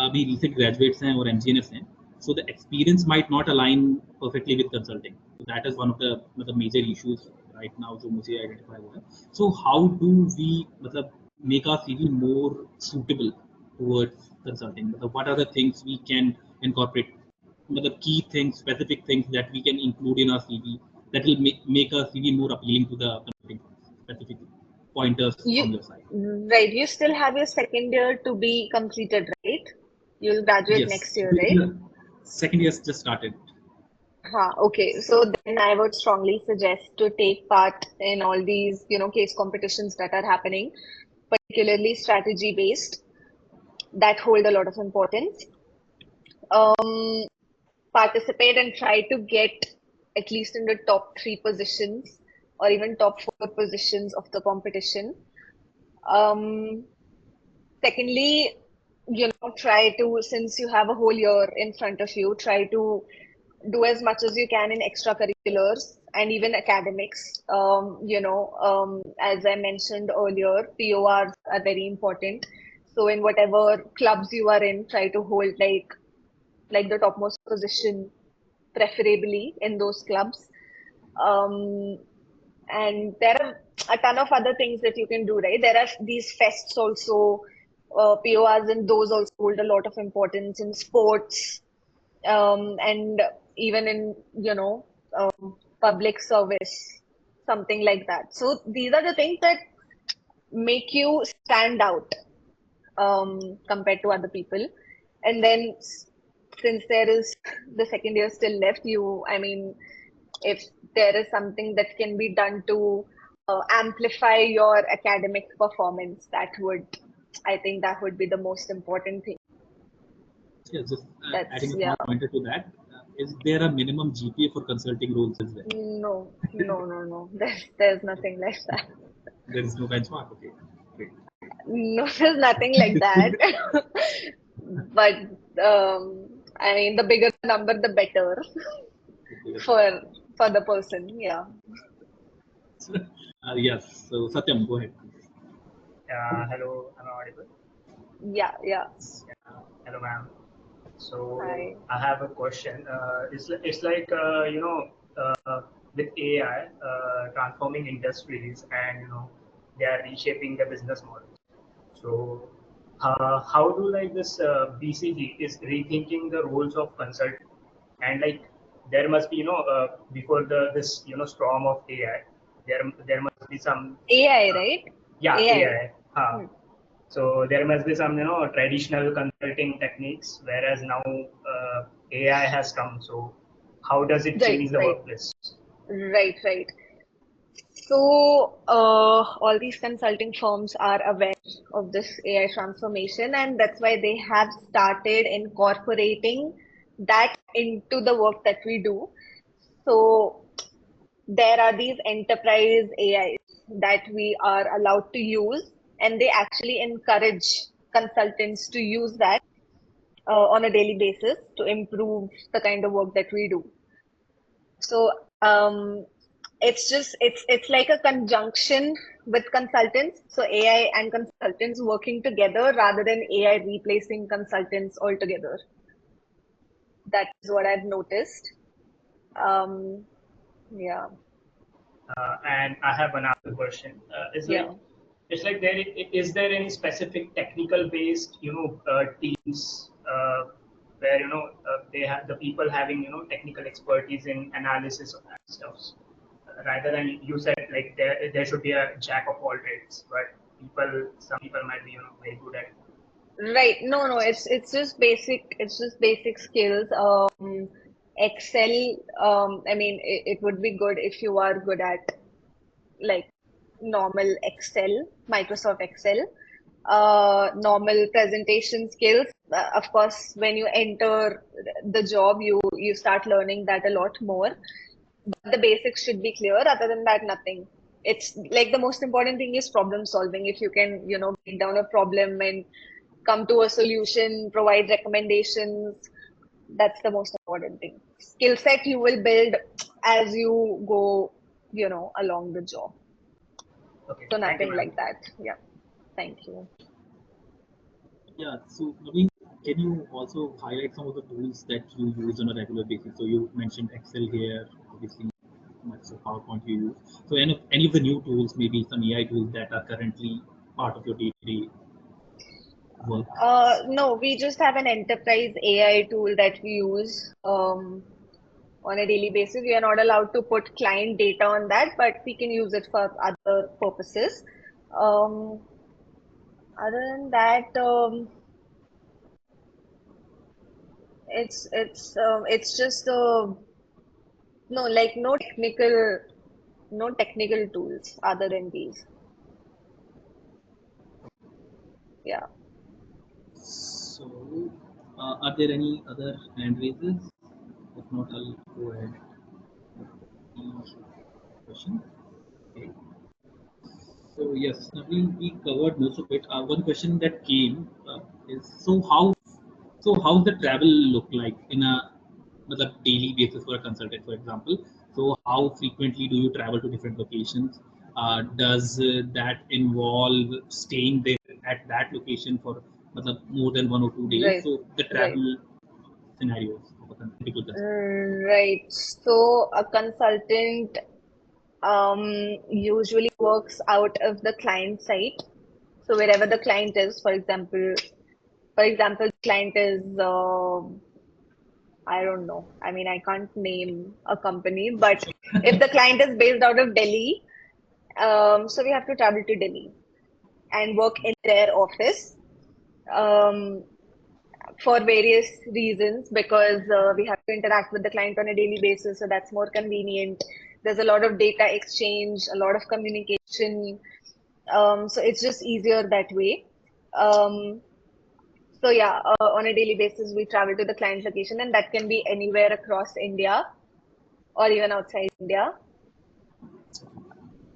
अभी recent graduates हैं और MGNS हैं, so the experience might not align perfectly with consulting. So that is one of the major issues right now जो मुझे identify हुआ है. So how do we मतलब make our CV more suitable towards consulting? मतलब what are the things we can incorporate? The key things, specific things that we can include in our CV that will make our CV more appealing to the consulting firms. Specific pointers from You your side. right, you still have your second year to be completed, right? You'll graduate Yes, next year, right? second year just started. Okay. So then I would strongly suggest to take part in all these, case competitions that are happening, particularly strategy based, that hold a lot of importance. Participate and try to get at least in the top three positions. or even top four positions of the competition. Um, Secondly, try to, since you have a whole year in front of you, try to do as much as you can in extracurriculars and even academics. As I mentioned earlier, PORs are very important. So in whatever clubs you are in, try to hold like the topmost position, preferably in those clubs. Um, and there are a ton of other things that you can do, right? There are these fests also, PORs, and those also hold a lot of importance in sports, and even in, public service, something like that. So these are the things that make you stand out, compared to other people. And then, since there is the second year still left, if there is something that can be done to amplify your academic performance, I think that would be the most important thing. Yeah, just That's, adding a yeah. small pointer to that. Is there a minimum GPA for consulting roles as well? No. There's nothing like that. There is no benchmark. Okay, great. No, there's nothing like that. But the bigger the number, the better for the person. Yeah. Yes. So Satyam, go ahead. Hello, am I audible? Yeah. Yeah. Hello, ma'am. So Hi. I have a question. It's like with AI transforming industries, and they are reshaping the business model. So how do like this BCG is rethinking the roles of consultant, and like there must be before this storm of AI, there must be some AI, right? yeah, AI. AI. So there must be some traditional consulting techniques, whereas now AI has come. So how does it change the Right. workplace? Right. So, all these consulting firms are aware of this AI transformation, and that's why they have started incorporating that into the work that we do. So, there are these enterprise AIs that we are allowed to use, and they actually encourage consultants to use that on a daily basis to improve the kind of work that we do. So, it's like a conjunction with consultants. So AI and consultants working together rather than AI replacing consultants altogether. That is what I've noticed. Yeah. And I have another question. Yeah. It's like is there any specific technical based teams where they have the people having technical expertise in analysis of that stuff, rather than you said like there should be a jack of all trades, but some people might be very good at. Right. No. It's just basic. It's just basic skills. Excel. It would be good if you are good at like normal Excel, Microsoft Excel, normal presentation skills. Of course, when you enter the job, you start learning that a lot more. But the basics should be clear. Other than that, nothing. It's like the most important thing is problem solving. If you can, break down a problem and come to a solution, provide recommendations, that's the most important thing. Skill set you will build as you go, along the job. Okay, So thank you, nothing ma'am. like that. Yeah. Thank you. Yeah. So Naveen, can you also highlight some of the tools that you use on a regular basis? So you mentioned Excel here, obviously Microsoft PowerPoint you use. So any of the new tools, maybe some AI tools that are currently part of your day-to-day work? No, we just have an enterprise AI tool that we use on a daily basis. We are not allowed to put client data on that, but we can use it for other purposes. Um, Other than that, it's just no, like no technical tools other than these. Yeah. So are there any other hand raises? If not, I'll go ahead with the question. Okay. So yes, I mean we covered most of it. One question that came is how's the travel look like in a daily basis for a consultant, for example? So how frequently do you travel to different locations? Does that involve staying there at that location for more than 1 or 2 days? Right, So the right. travel scenarios of a typical consultant. Right. So a consultant usually works out of the client site. So wherever the client is, for example, client is I don't know. I mean, I can't name a company, but if the client is based out of Delhi, so we have to travel to Delhi and work in their office. Um, for various reasons because we have to interact with the client on a daily basis, so that's more convenient. There's a lot of data exchange, a lot of communication, so it's just easier that way. Um, so yeah, on a daily basis, we travel to the client location, and that can be anywhere across India or even outside India.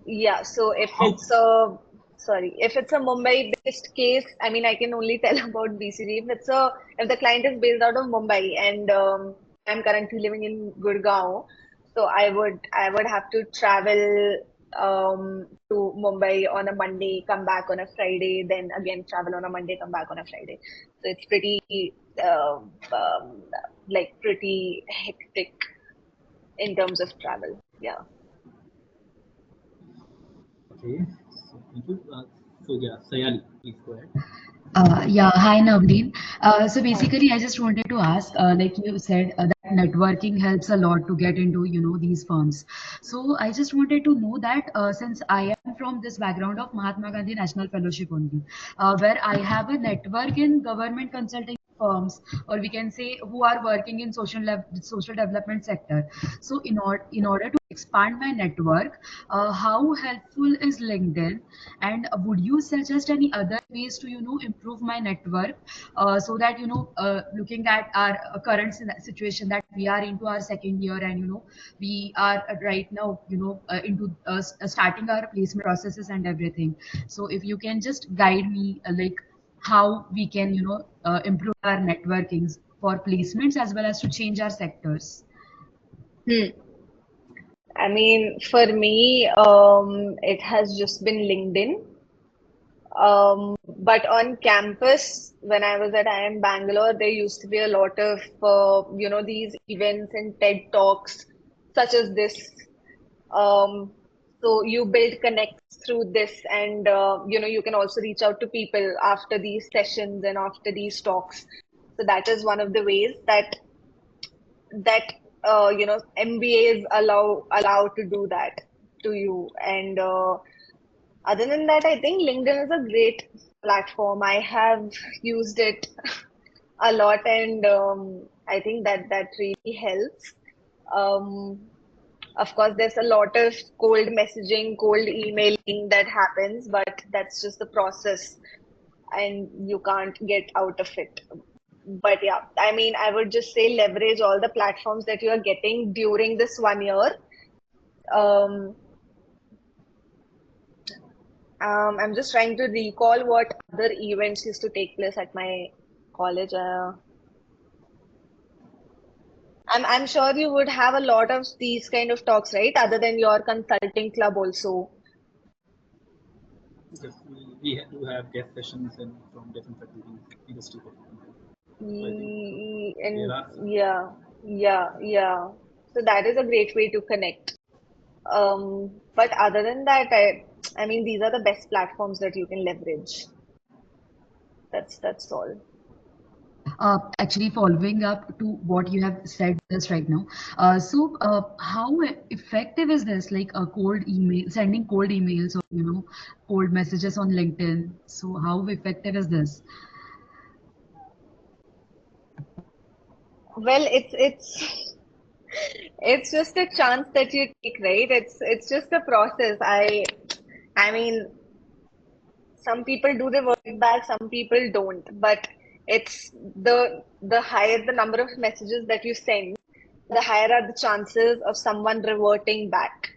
Yeah, so How if it's a Mumbai-based case, I mean, I can only tell about BCG. If the client is based out of Mumbai and I'm currently living in Gurgaon, so I would have to travel to Mumbai on a Monday, come back on a Friday, then again travel on a Monday, come back on a Friday. So it's pretty pretty hectic in terms of travel. Yeah. okay? So thank you. So yeah, Sayali, please go ahead. Yeah, hi Navleen. So Hi. basically, I just wanted to ask, like you said, that networking helps a lot to get into, these firms. So I just wanted to know that since I am from this background of Mahatma Gandhi National Fellowship only, where I have a network in government consulting firms, or we can say who are working in social development sector. So in order to expand my network, how helpful is LinkedIn? And would you suggest any other ways to improve my network, so that looking at our current situation that we are into our second year, and we are right now into starting our placement processes and everything. So if you can just guide me, like how we can improve our networkings for placements as well as to change our sectors. Hmm. I mean, for me, it has just been LinkedIn. But on campus, when I was at IIM Bangalore, there used to be a lot of, these events and TED Talks such as this. Um, so you build connects through this, and you can also reach out to people after these sessions and after these talks. So that is one of the ways that MBAs allow to do that to you. And other than that, I think LinkedIn is a great platform. I have used it a lot, and I think that really helps. Um, of course, there's a lot of cold messaging, cold emailing that happens, but that's just the process, and you can't get out of it. But yeah, I mean, I would just say leverage all the platforms that you are getting during this 1 year. Um, I'm just trying to recall what other events used to take place at my college. I'm sure you would have a lot of these kind of talks, right? Other than your consulting club also. Because do have guest sessions and from different faculties, industry faculties. So I think there And are yeah, yeah. So that is a great way to connect. But other than that, I mean, these are the best platforms that you can leverage. That's all. Actually, following up to what you have said just right now. How effective is this? Like a cold email, sending cold emails, or cold messages on LinkedIn. So how effective is this? Well, it's just a chance that you take, right? It's just a process. I mean, some people do the work back, some people don't. But it's the higher the number of messages that you send, the higher are the chances of someone reverting back.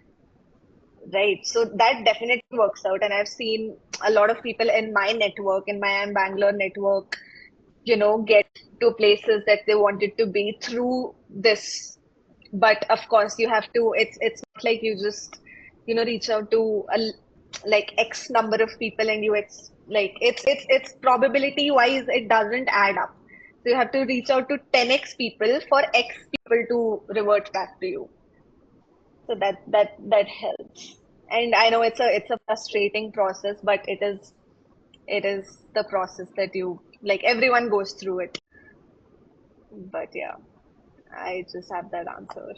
right? So that definitely works out. And I've seen a lot of people in my network, in my IIM Bangalore network, get to places that they wanted to be through this. But of course, you have to, it's not like you just, reach out to like X number of people and it's probability wise, it doesn't add up. So you have to reach out to 10x people for X people to revert back to you. So that helps. And I know it's a frustrating process, but it is the process that you like everyone goes through it. But yeah, I just have that answer.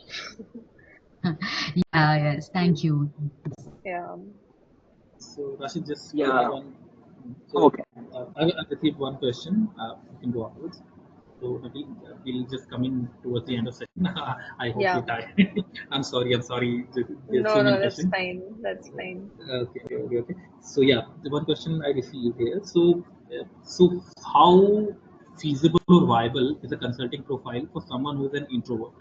Yeah, yes, thank you. Yeah. So Rashid, just Yeah. one. So Okay. I've received one question. You can go afterwards. So maybe we'll just coming towards the end of session. I hope Yeah. you're tired. I'm sorry. I'm sorry. There's so No, many no, that's questions. fine. That's fine. Okay. So yeah, the one question I received here. So how feasible or viable is a consulting profile for someone who's an introvert?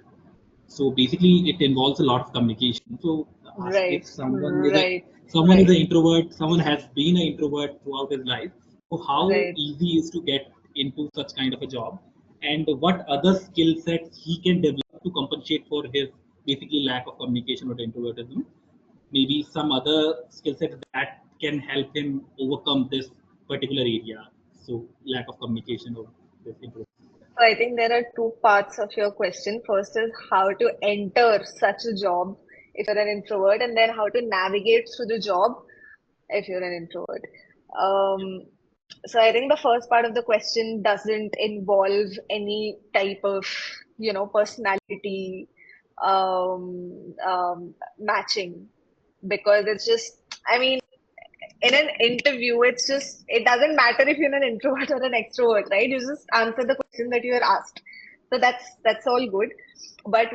So basically, it involves a lot of communication. So Right. if someone is Right. an Right. introvert, someone has been an introvert throughout his life. So how Right. easy is to get into such kind of a job, and what other skill sets he can develop to compensate for his basically lack of communication or introvertism? Maybe some other skill sets that can help him overcome this particular area. So lack of communication or this introversion. So I think there are two parts of your question. First is how to enter such a job if you're an introvert, and then how to navigate through the job if you're an introvert. Um, so I think the first part of the question doesn't involve any type of, personality matching, because it's just, I mean, in an interview, it doesn't matter if you're an introvert or an extrovert, right? You just answer the question that you are asked. So that's all good. But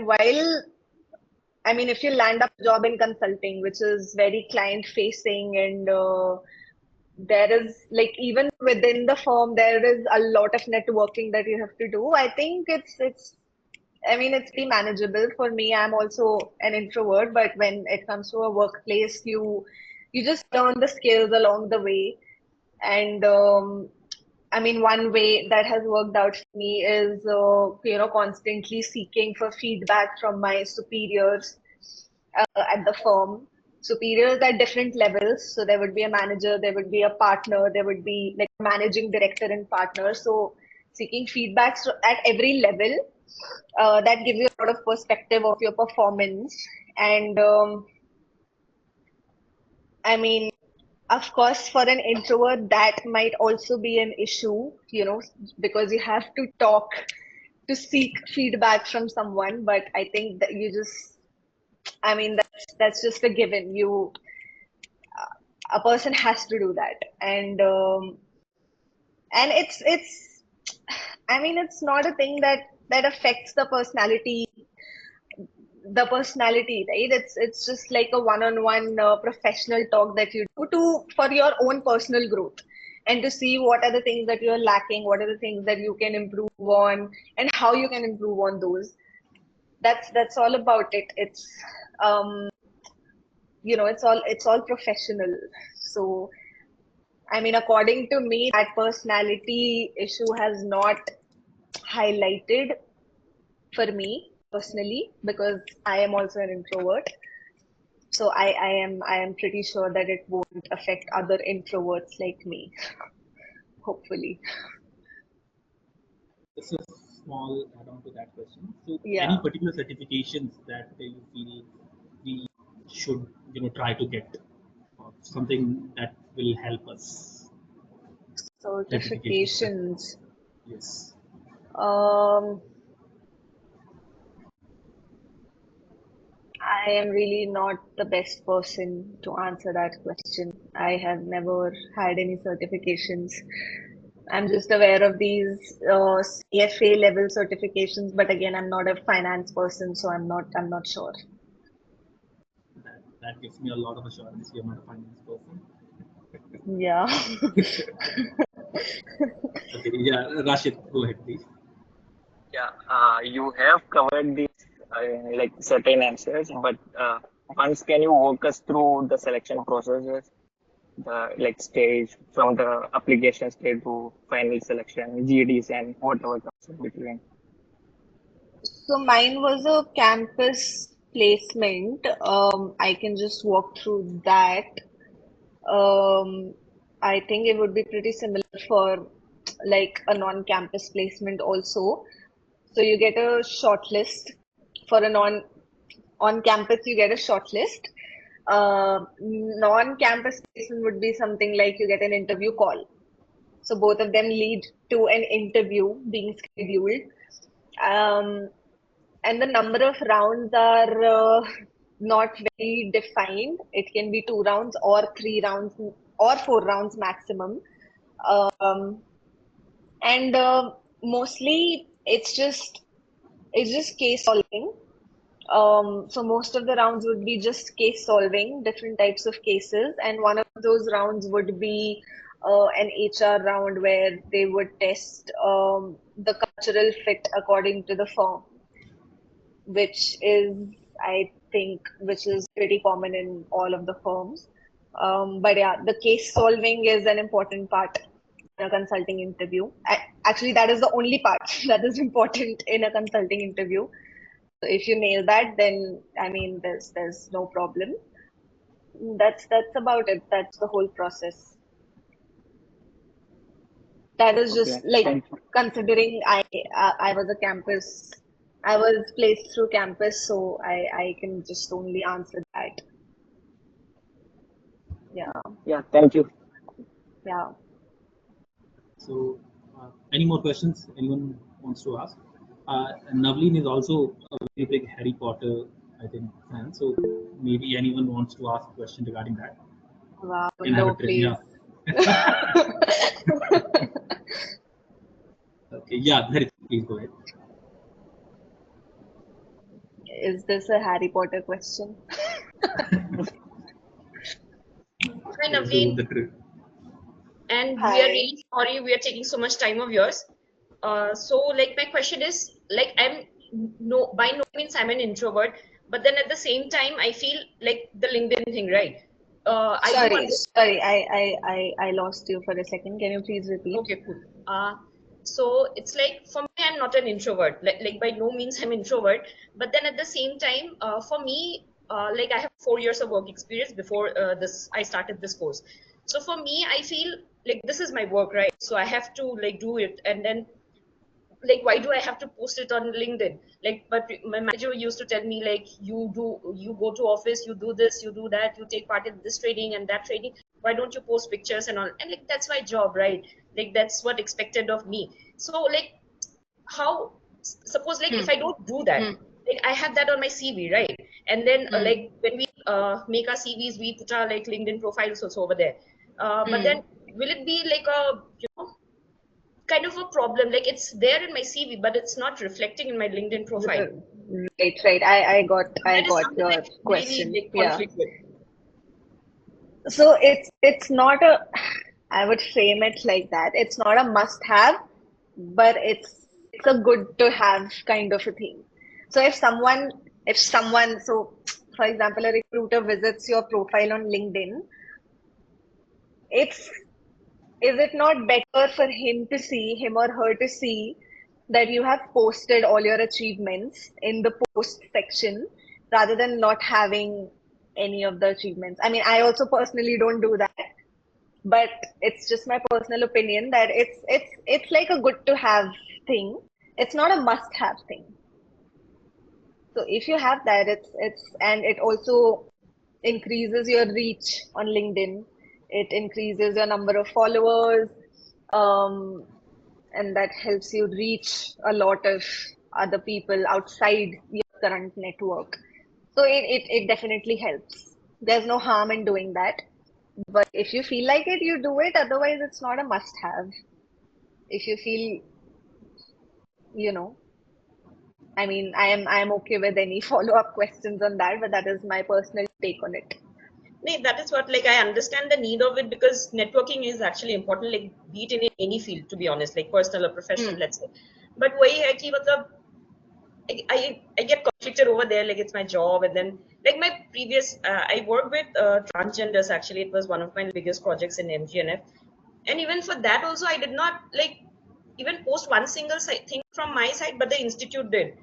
I mean, if you land up a job in consulting, which is very client facing, and there is like even within the firm, there is a lot of networking that you have to do. I think it's pretty manageable for me. I'm also an introvert, but when it comes to a workplace, you just learn the skills along the way. And I mean, one way that has worked out for me is constantly seeking for feedback from my superiors at the firm. Superiors at different levels. So there would be a manager, there would be a partner, there would be like a managing director and partner. So seeking feedbacks at every level, that gives you a lot of perspective of your performance. And I mean, of course, for an introvert, that might also be an issue, because you have to talk to seek feedback from someone. But I think that I mean, that's just a given. A person has to do that. And I mean, it's not a thing that affects the personality, right? It's just like a one-on-one professional talk that you do for your own personal growth, and to see what are the things that you're lacking, what are the things that you can improve on, and how you can improve on those. That's all about it. Um it's all professional. So I mean, according to me, that personality issue has not highlighted for me personally, because I am also an introvert. So I am pretty sure that it won't affect other introverts like me, hopefully. Just a small add-on to that question. So, any Yeah. particular certifications that you feel we should, try to get, or something that will help us? Certifications. Certifications. Yes. Um, I am really not the best person to answer that question. I have never had any certifications. I'm just aware of these CFA level certifications, but again, I'm not a finance person, so I'm not sure. That gives me a lot of assurance you're not a finance person. Yeah. Okay. Yeah, Rashid, go ahead, please. Yeah. You have covered these like certain answers, but once can you walk us through the selection processes, the like stage from the application stage to final selection, GDs and whatever comes in between? So mine was a campus placement. I can just walk through that. Um, I think it would be pretty similar for like a non-campus placement also. So you get a shortlist for a on-campus, you get a shortlist. Non-campus placement would be something like you get an interview call. So both of them lead to an interview being scheduled. Um, and the number of rounds are not very defined. It can be 2 rounds or 3 rounds or 4 rounds maximum. Um, and mostly it's just case solving. So most of the rounds would be just case solving, different types of cases, and one of those rounds would be an HR round where they would test the cultural fit according to the firm, which is, I think, which is pretty common in all of the firms. But yeah, the case solving is an important part in a consulting interview. Actually, that is the only part that is important in a consulting interview. So if you nail that, then I mean, there's no problem. That's about it. That's the whole process. That is just Okay, like thank you. considering I was a campus, I was placed through campus, so I can just only answer that. Yeah, Yeah, thank you. yeah. So, any more questions anyone wants to ask? Navleen is also a very big Harry Potter, I think, fan. So maybe anyone wants to ask a question regarding that. Wow, Can have no, a please. Okay, yeah, Harit, please go ahead. Is this a Harry Potter question? Hi, So Navleen. And we are Hi. really sorry we are taking so much time of yours. So like my question is, like by no means I'm an introvert, but then at the same time I feel like the LinkedIn thing, right? I do Sorry, I lost you for a second. Can you please repeat? Okay, cool. So it's like for me, I'm not an introvert. Like by no means I'm introvert, but then at the same time, for me, like I have 4 years of work experience before I started this course. So for me, I feel like this is my work, right? So I have to like do it, and then like why do I have to post it on LinkedIn? Like, but my manager used to tell me like you go to office, you do this, you do that, you take part in this training and that training. Why don't you post pictures and all? And like that's my job, right? Like that's what expected of me. So like how suppose like if I don't do that, like I have that on my CV, right? And then like when we make our CVs, we put our like LinkedIn profiles also over there. But then will it be like a kind of a problem? Like it's there in my CV, but it's not reflecting in my LinkedIn profile. Right. I got That is something your like really question. like Yeah. conflict with. So it's not a, I would frame it like that. It's not a must-have, but it's a good to have kind of a thing. So so for example, a recruiter visits your profile on LinkedIn, it's is it not better for him or her to see that you have posted all your achievements in the post section rather than not having any of the achievements? I mean, I also personally don't do that, but it's just my personal opinion that it's like a good to have thing. It's not a must have thing. So if you have that, and it also increases your reach on LinkedIn. It increases your number of followers, um, and that helps you reach a lot of other people outside your current network. So it definitely helps. There's no harm in doing that. But if you feel like it, you do it. Otherwise, it's not a must have. If you feel, you know, I mean, I am okay with any follow-up questions on that, but that is my personal take on it. No, that is what like I understand the need of it, because networking is actually important, like be it in any field, to be honest, like personal or professional, let's say. But वही है कि मतलब I get conflicted over there, like it's my job. And then like my previous, I worked with transgenders. Actually, it was one of my biggest projects in MGNF. And even for that also, I did not like even post one single thing from my side, but the institute did.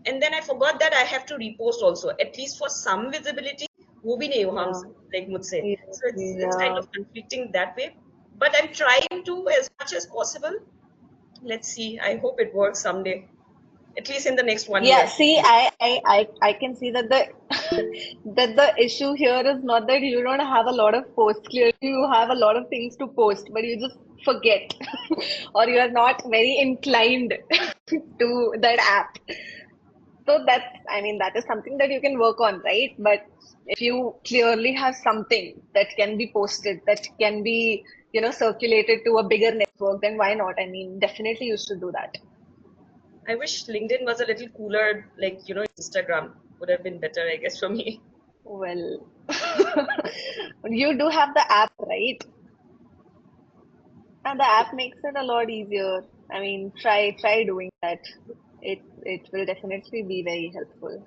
And then I forgot that I have to repost also, at least for some visibility. वो भी नहीं हुआ हमसे, like मुझसे. So it's kind of conflicting that way. But I'm trying to as much as possible. Let's see. I hope it works someday. At least in the next 1 year. Yeah, see, I can see that the that the issue here is not that you don't have a lot of posts. Clearly, you have a lot of things to post, but you just forget, or you are not very inclined to that app. So I mean, that is something that you can work on, right? But if you clearly have something that can be posted, that can be, circulated to a bigger network, then why not? I mean, definitely you should do that. I wish LinkedIn was a little cooler, like, Instagram would have been better, I guess, for me. Well, you do have the app, right? And the app makes it a lot easier. I mean, try doing that. It will definitely be very helpful.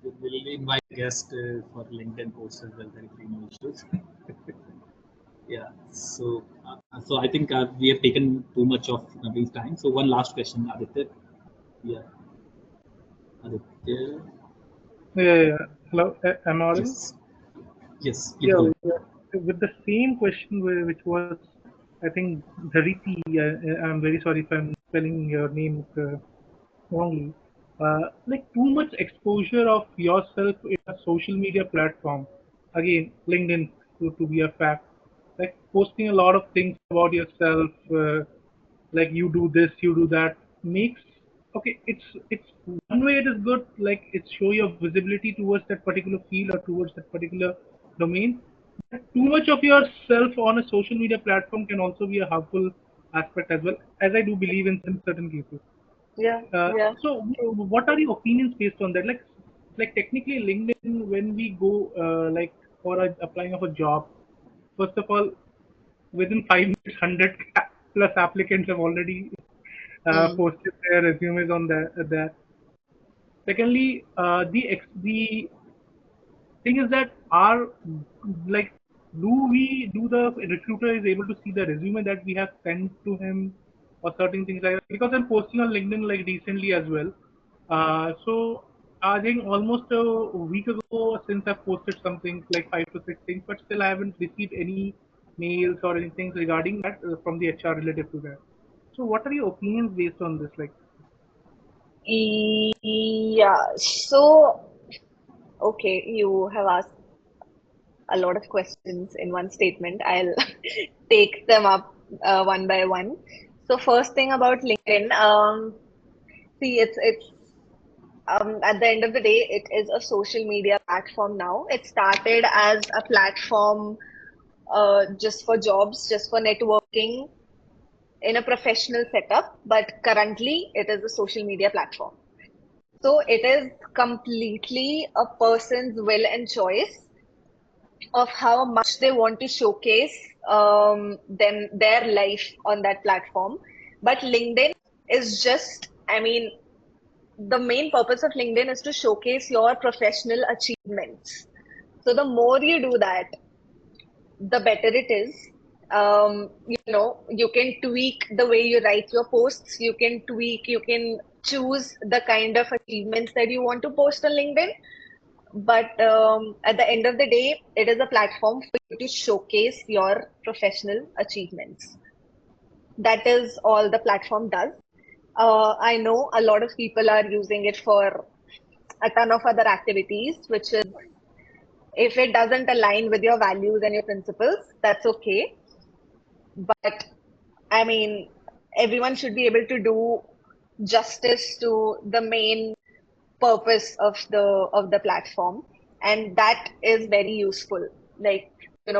We'll invite guests for LinkedIn posts as well. There will be no issues. Yeah. So I think we have taken too much of Naveen's time. So one last question, Aditya. Yeah. Aditya. Yeah. Hello, am I audible? Yes. Yes. Yeah. With the same question, which was, I think, Dhariti. I'm very sorry if I'm spelling your name wrongly. Like too much exposure of yourself in a social media platform. Again, LinkedIn to be a fact. Like posting a lot of things about yourself, like you do this, you do that, makes it's one way it is good, like it's show your visibility towards that particular field or towards that particular domain. But too much of yourself on a social media platform can also be a harmful aspect as well, as I do believe in certain cases. Yeah. So what are your opinions based on that? Like technically LinkedIn, when we go like for applying of a job, first of all, within 5 minutes, 100 plus applicants have already posted their resumes on that. Secondly, the thing is that like do the recruiter is able to see the resume that we have sent to him or certain things like that? Because I'm posting on LinkedIn like recently as well. So I think almost a week ago since I've posted something like 5 to 6 things, but still I haven't received any mails or anything regarding that from the HR related to that. So what are your opinions based on this? Like, yeah. So, okay, you have asked a lot of questions in one statement. I'll take them up one by one. So, first thing about LinkedIn, see, it's at the end of the day, it is a social media platform now. It started as a platform just for jobs, just for networking in a professional setup, but currently it is a social media platform. So it is completely a person's will and choice of how much they want to showcase their life on that platform. But LinkedIn is just, I mean, the main purpose of LinkedIn is to showcase your professional achievements. So the more you do that, the better it is. You can tweak the way you write your posts. You can choose the kind of achievements that you want to post on LinkedIn. But at the end of the day, it is a platform for you to showcase your professional achievements. That is all the platform does. I know a lot of people are using it for a ton of other activities, which is, if it doesn't align with your values and your principles, that's okay. But I mean, everyone should be able to do justice to the main purpose of the platform, and that is very useful. Like,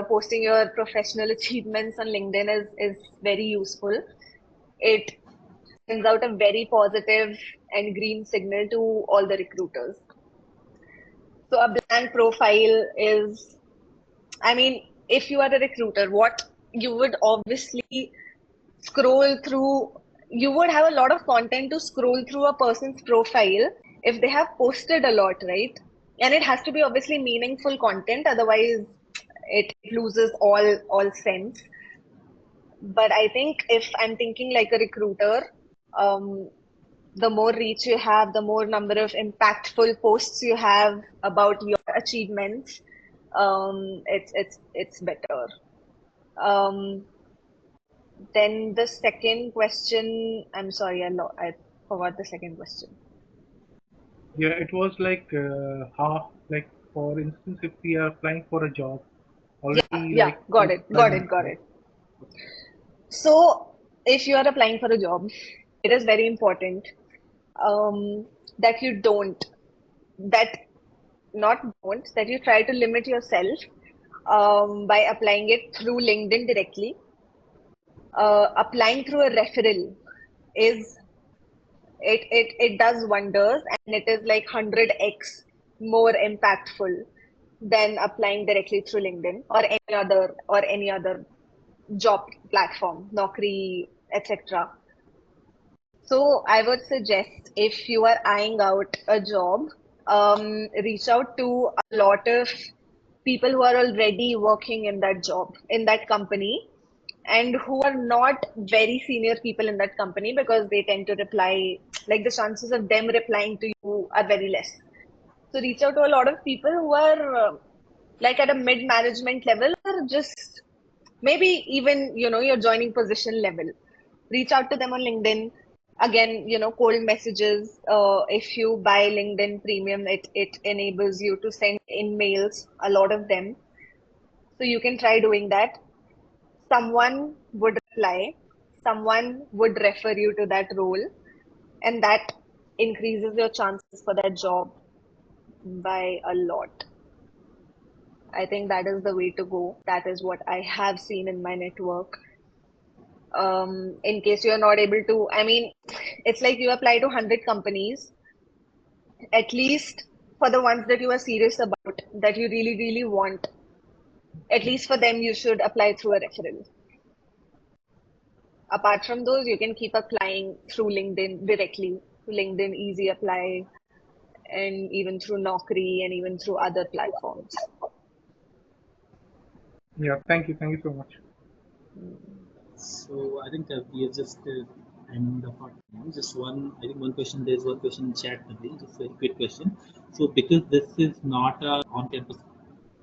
posting your professional achievements on LinkedIn is very useful. It sends out a very positive and green signal to all the recruiters. So a blank profile is, I mean, if you are a recruiter, what you would obviously scroll through you would have a lot of content to scroll through a person's profile if they have posted a lot, right? And it has to be obviously meaningful content, otherwise it loses all sense. But I think if I'm thinking like a recruiter, um, the more reach you have, the more number of impactful posts you have about your achievements, it's better. Um, then the second question, I'm sorry, I forgot the second question. Yeah, it was like how, like for instance, if we are applying for a job already, Yeah, like got it. So if you are applying for a job, it is very important that you don't, that not don't, that you try to limit yourself by applying it through LinkedIn directly. Applying through a referral is it does wonders, and it is like 100x more impactful than applying directly through LinkedIn or any other job platform, Naukri, etc. So I would suggest, if you are eyeing out a job, reach out to a lot of people who are already working in that job, in that company, and who are not very senior people in that company, because they tend to reply, like the chances of them replying to you are very less. So reach out to a lot of people who are like at a mid management level, or just maybe even, your joining position level. Reach out to them on LinkedIn. Again, cold messages. If you buy LinkedIn Premium, it enables you to send in mails, a lot of them. So you can try doing that. Someone would reply, someone would refer you to that role, and that increases your chances for that job by a lot. I think that is the way to go. That is what I have seen in my network. In case you're not able to, I mean, it's like you apply to 100 companies, at least for the ones that you are serious about, that you really, really want, at least for them, you should apply through a referral. Apart from those, you can keep applying through LinkedIn directly, through LinkedIn Easy Apply, and even through Naukri, and even through other platforms. Yeah, thank you so much. So I think we are just ending the part now. Just one, I think one question. There's one question in chat today. Just a very quick question. So because this is not a on-campus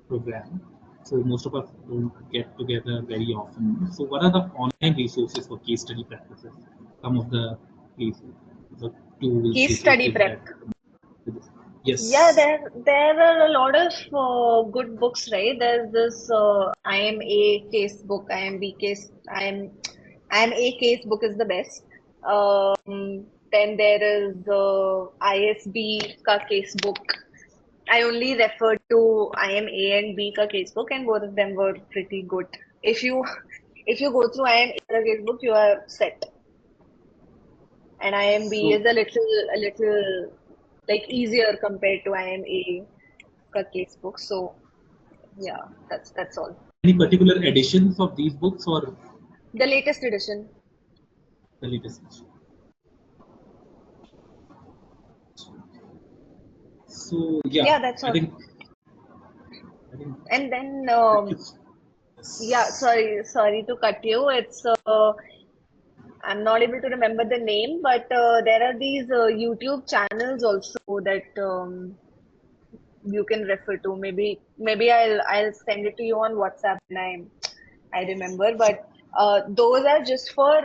program, so most of us don't get together very often. So what are the online resources for case study practices? Some of the cases, the tools, Case study resources prep. that. Yes. Yeah, there are a lot of good books, right? There's this IMA case book, IMB case, IMA case book is the best. Then there is ISB ka case book. I only referred to IMA and B ka case book, and both of them were pretty good. If you go through IMA ka case book, you are set. And IMB is a little like easier compared to IMA ka case book. So yeah, that's all. Any particular editions of these books or The latest edition. the latest edition? So Yeah, that's all. I think And then yes. sorry to cut you. It's I'm not able to remember the name, but there are these YouTube channels also that you can refer to. Maybe I'll send it to you on WhatsApp when I remember. But those are just for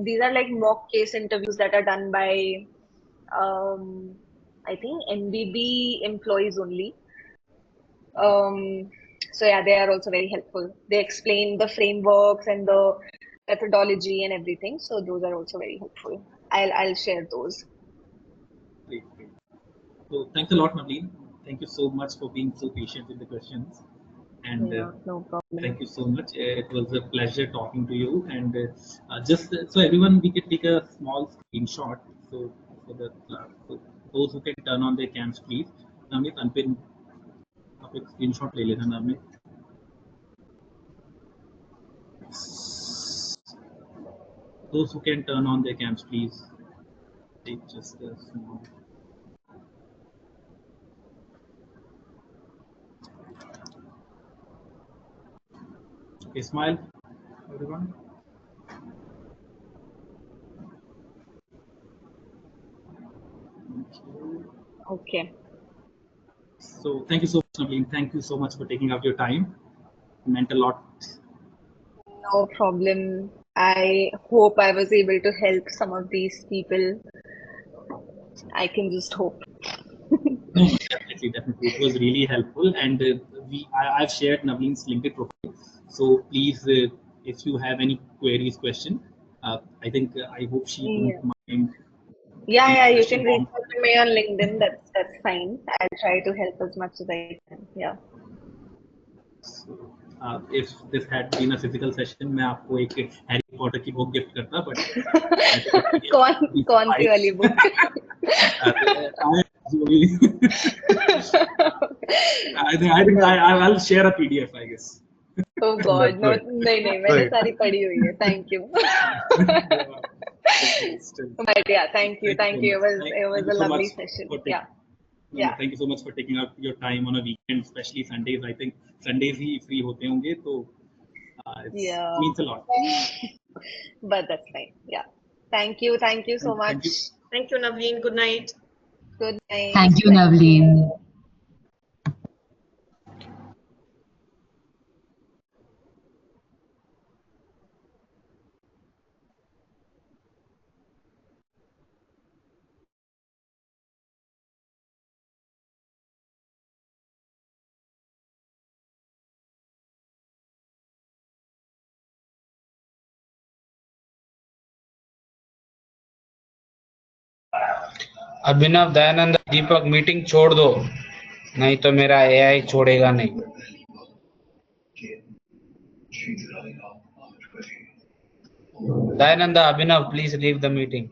these are like mock case interviews that are done by I think NBB employees only. So yeah, they are also very helpful. They explain the frameworks and the methodology and everything. So those are also very helpful. I'll share those. Great. So thanks a lot, Navleen. Thank you so much for being so patient with the questions. And Yeah, no problem. thank you so much. It was a pleasure talking to you. And just so everyone, we can take a small screenshot. So for the so those who can turn on their cams, please. Navneet, unpin आप एक screenshot ले लेना नाम में. those who can turn on their cams, please. Take just a small. Okay, smile, everyone. Okay. So thank you so much, Navleen. Thank you so much for taking out your time. It meant a lot. No problem. I hope I was able to help some of these people. I can just hope. No, definitely, definitely. It was really helpful, and I've shared Navleen's LinkedIn profile. So please, if you have any queries, question, I think I hope she won't Yeah. mind. Yeah, you Question can reach form. out to me on LinkedIn. That's fine. I'll try to help as much as I can. Yeah. So, if this had been a physical session, मैं आपको एक Harry Potter की book gift करता, but I think it कौन सी वाली book? I'll share a PDF, I guess. Oh God, no, Right. नहीं, मैंने Right. सारी पढ़ी हुई है. Thank you. But yeah, thank you. Thank you so much. It was Thank you a so much lovely session. for Yeah. No, Yeah. thank you so much for taking out your time on a weekend, especially Sundays. I think Sundays he free होते होंगे, तो it Yeah. means a lot. But that's fine. Yeah. Thank you so Thank much. you. Thank you, Navleen. Good night. Good night. Thank you, Navleen. Abhinav, Dayanand, Deepak, meeting छोड़ दो, नहीं तो मेरा AI छोड़ेगा नहीं. Dayananda, Abhinav, please leave the meeting.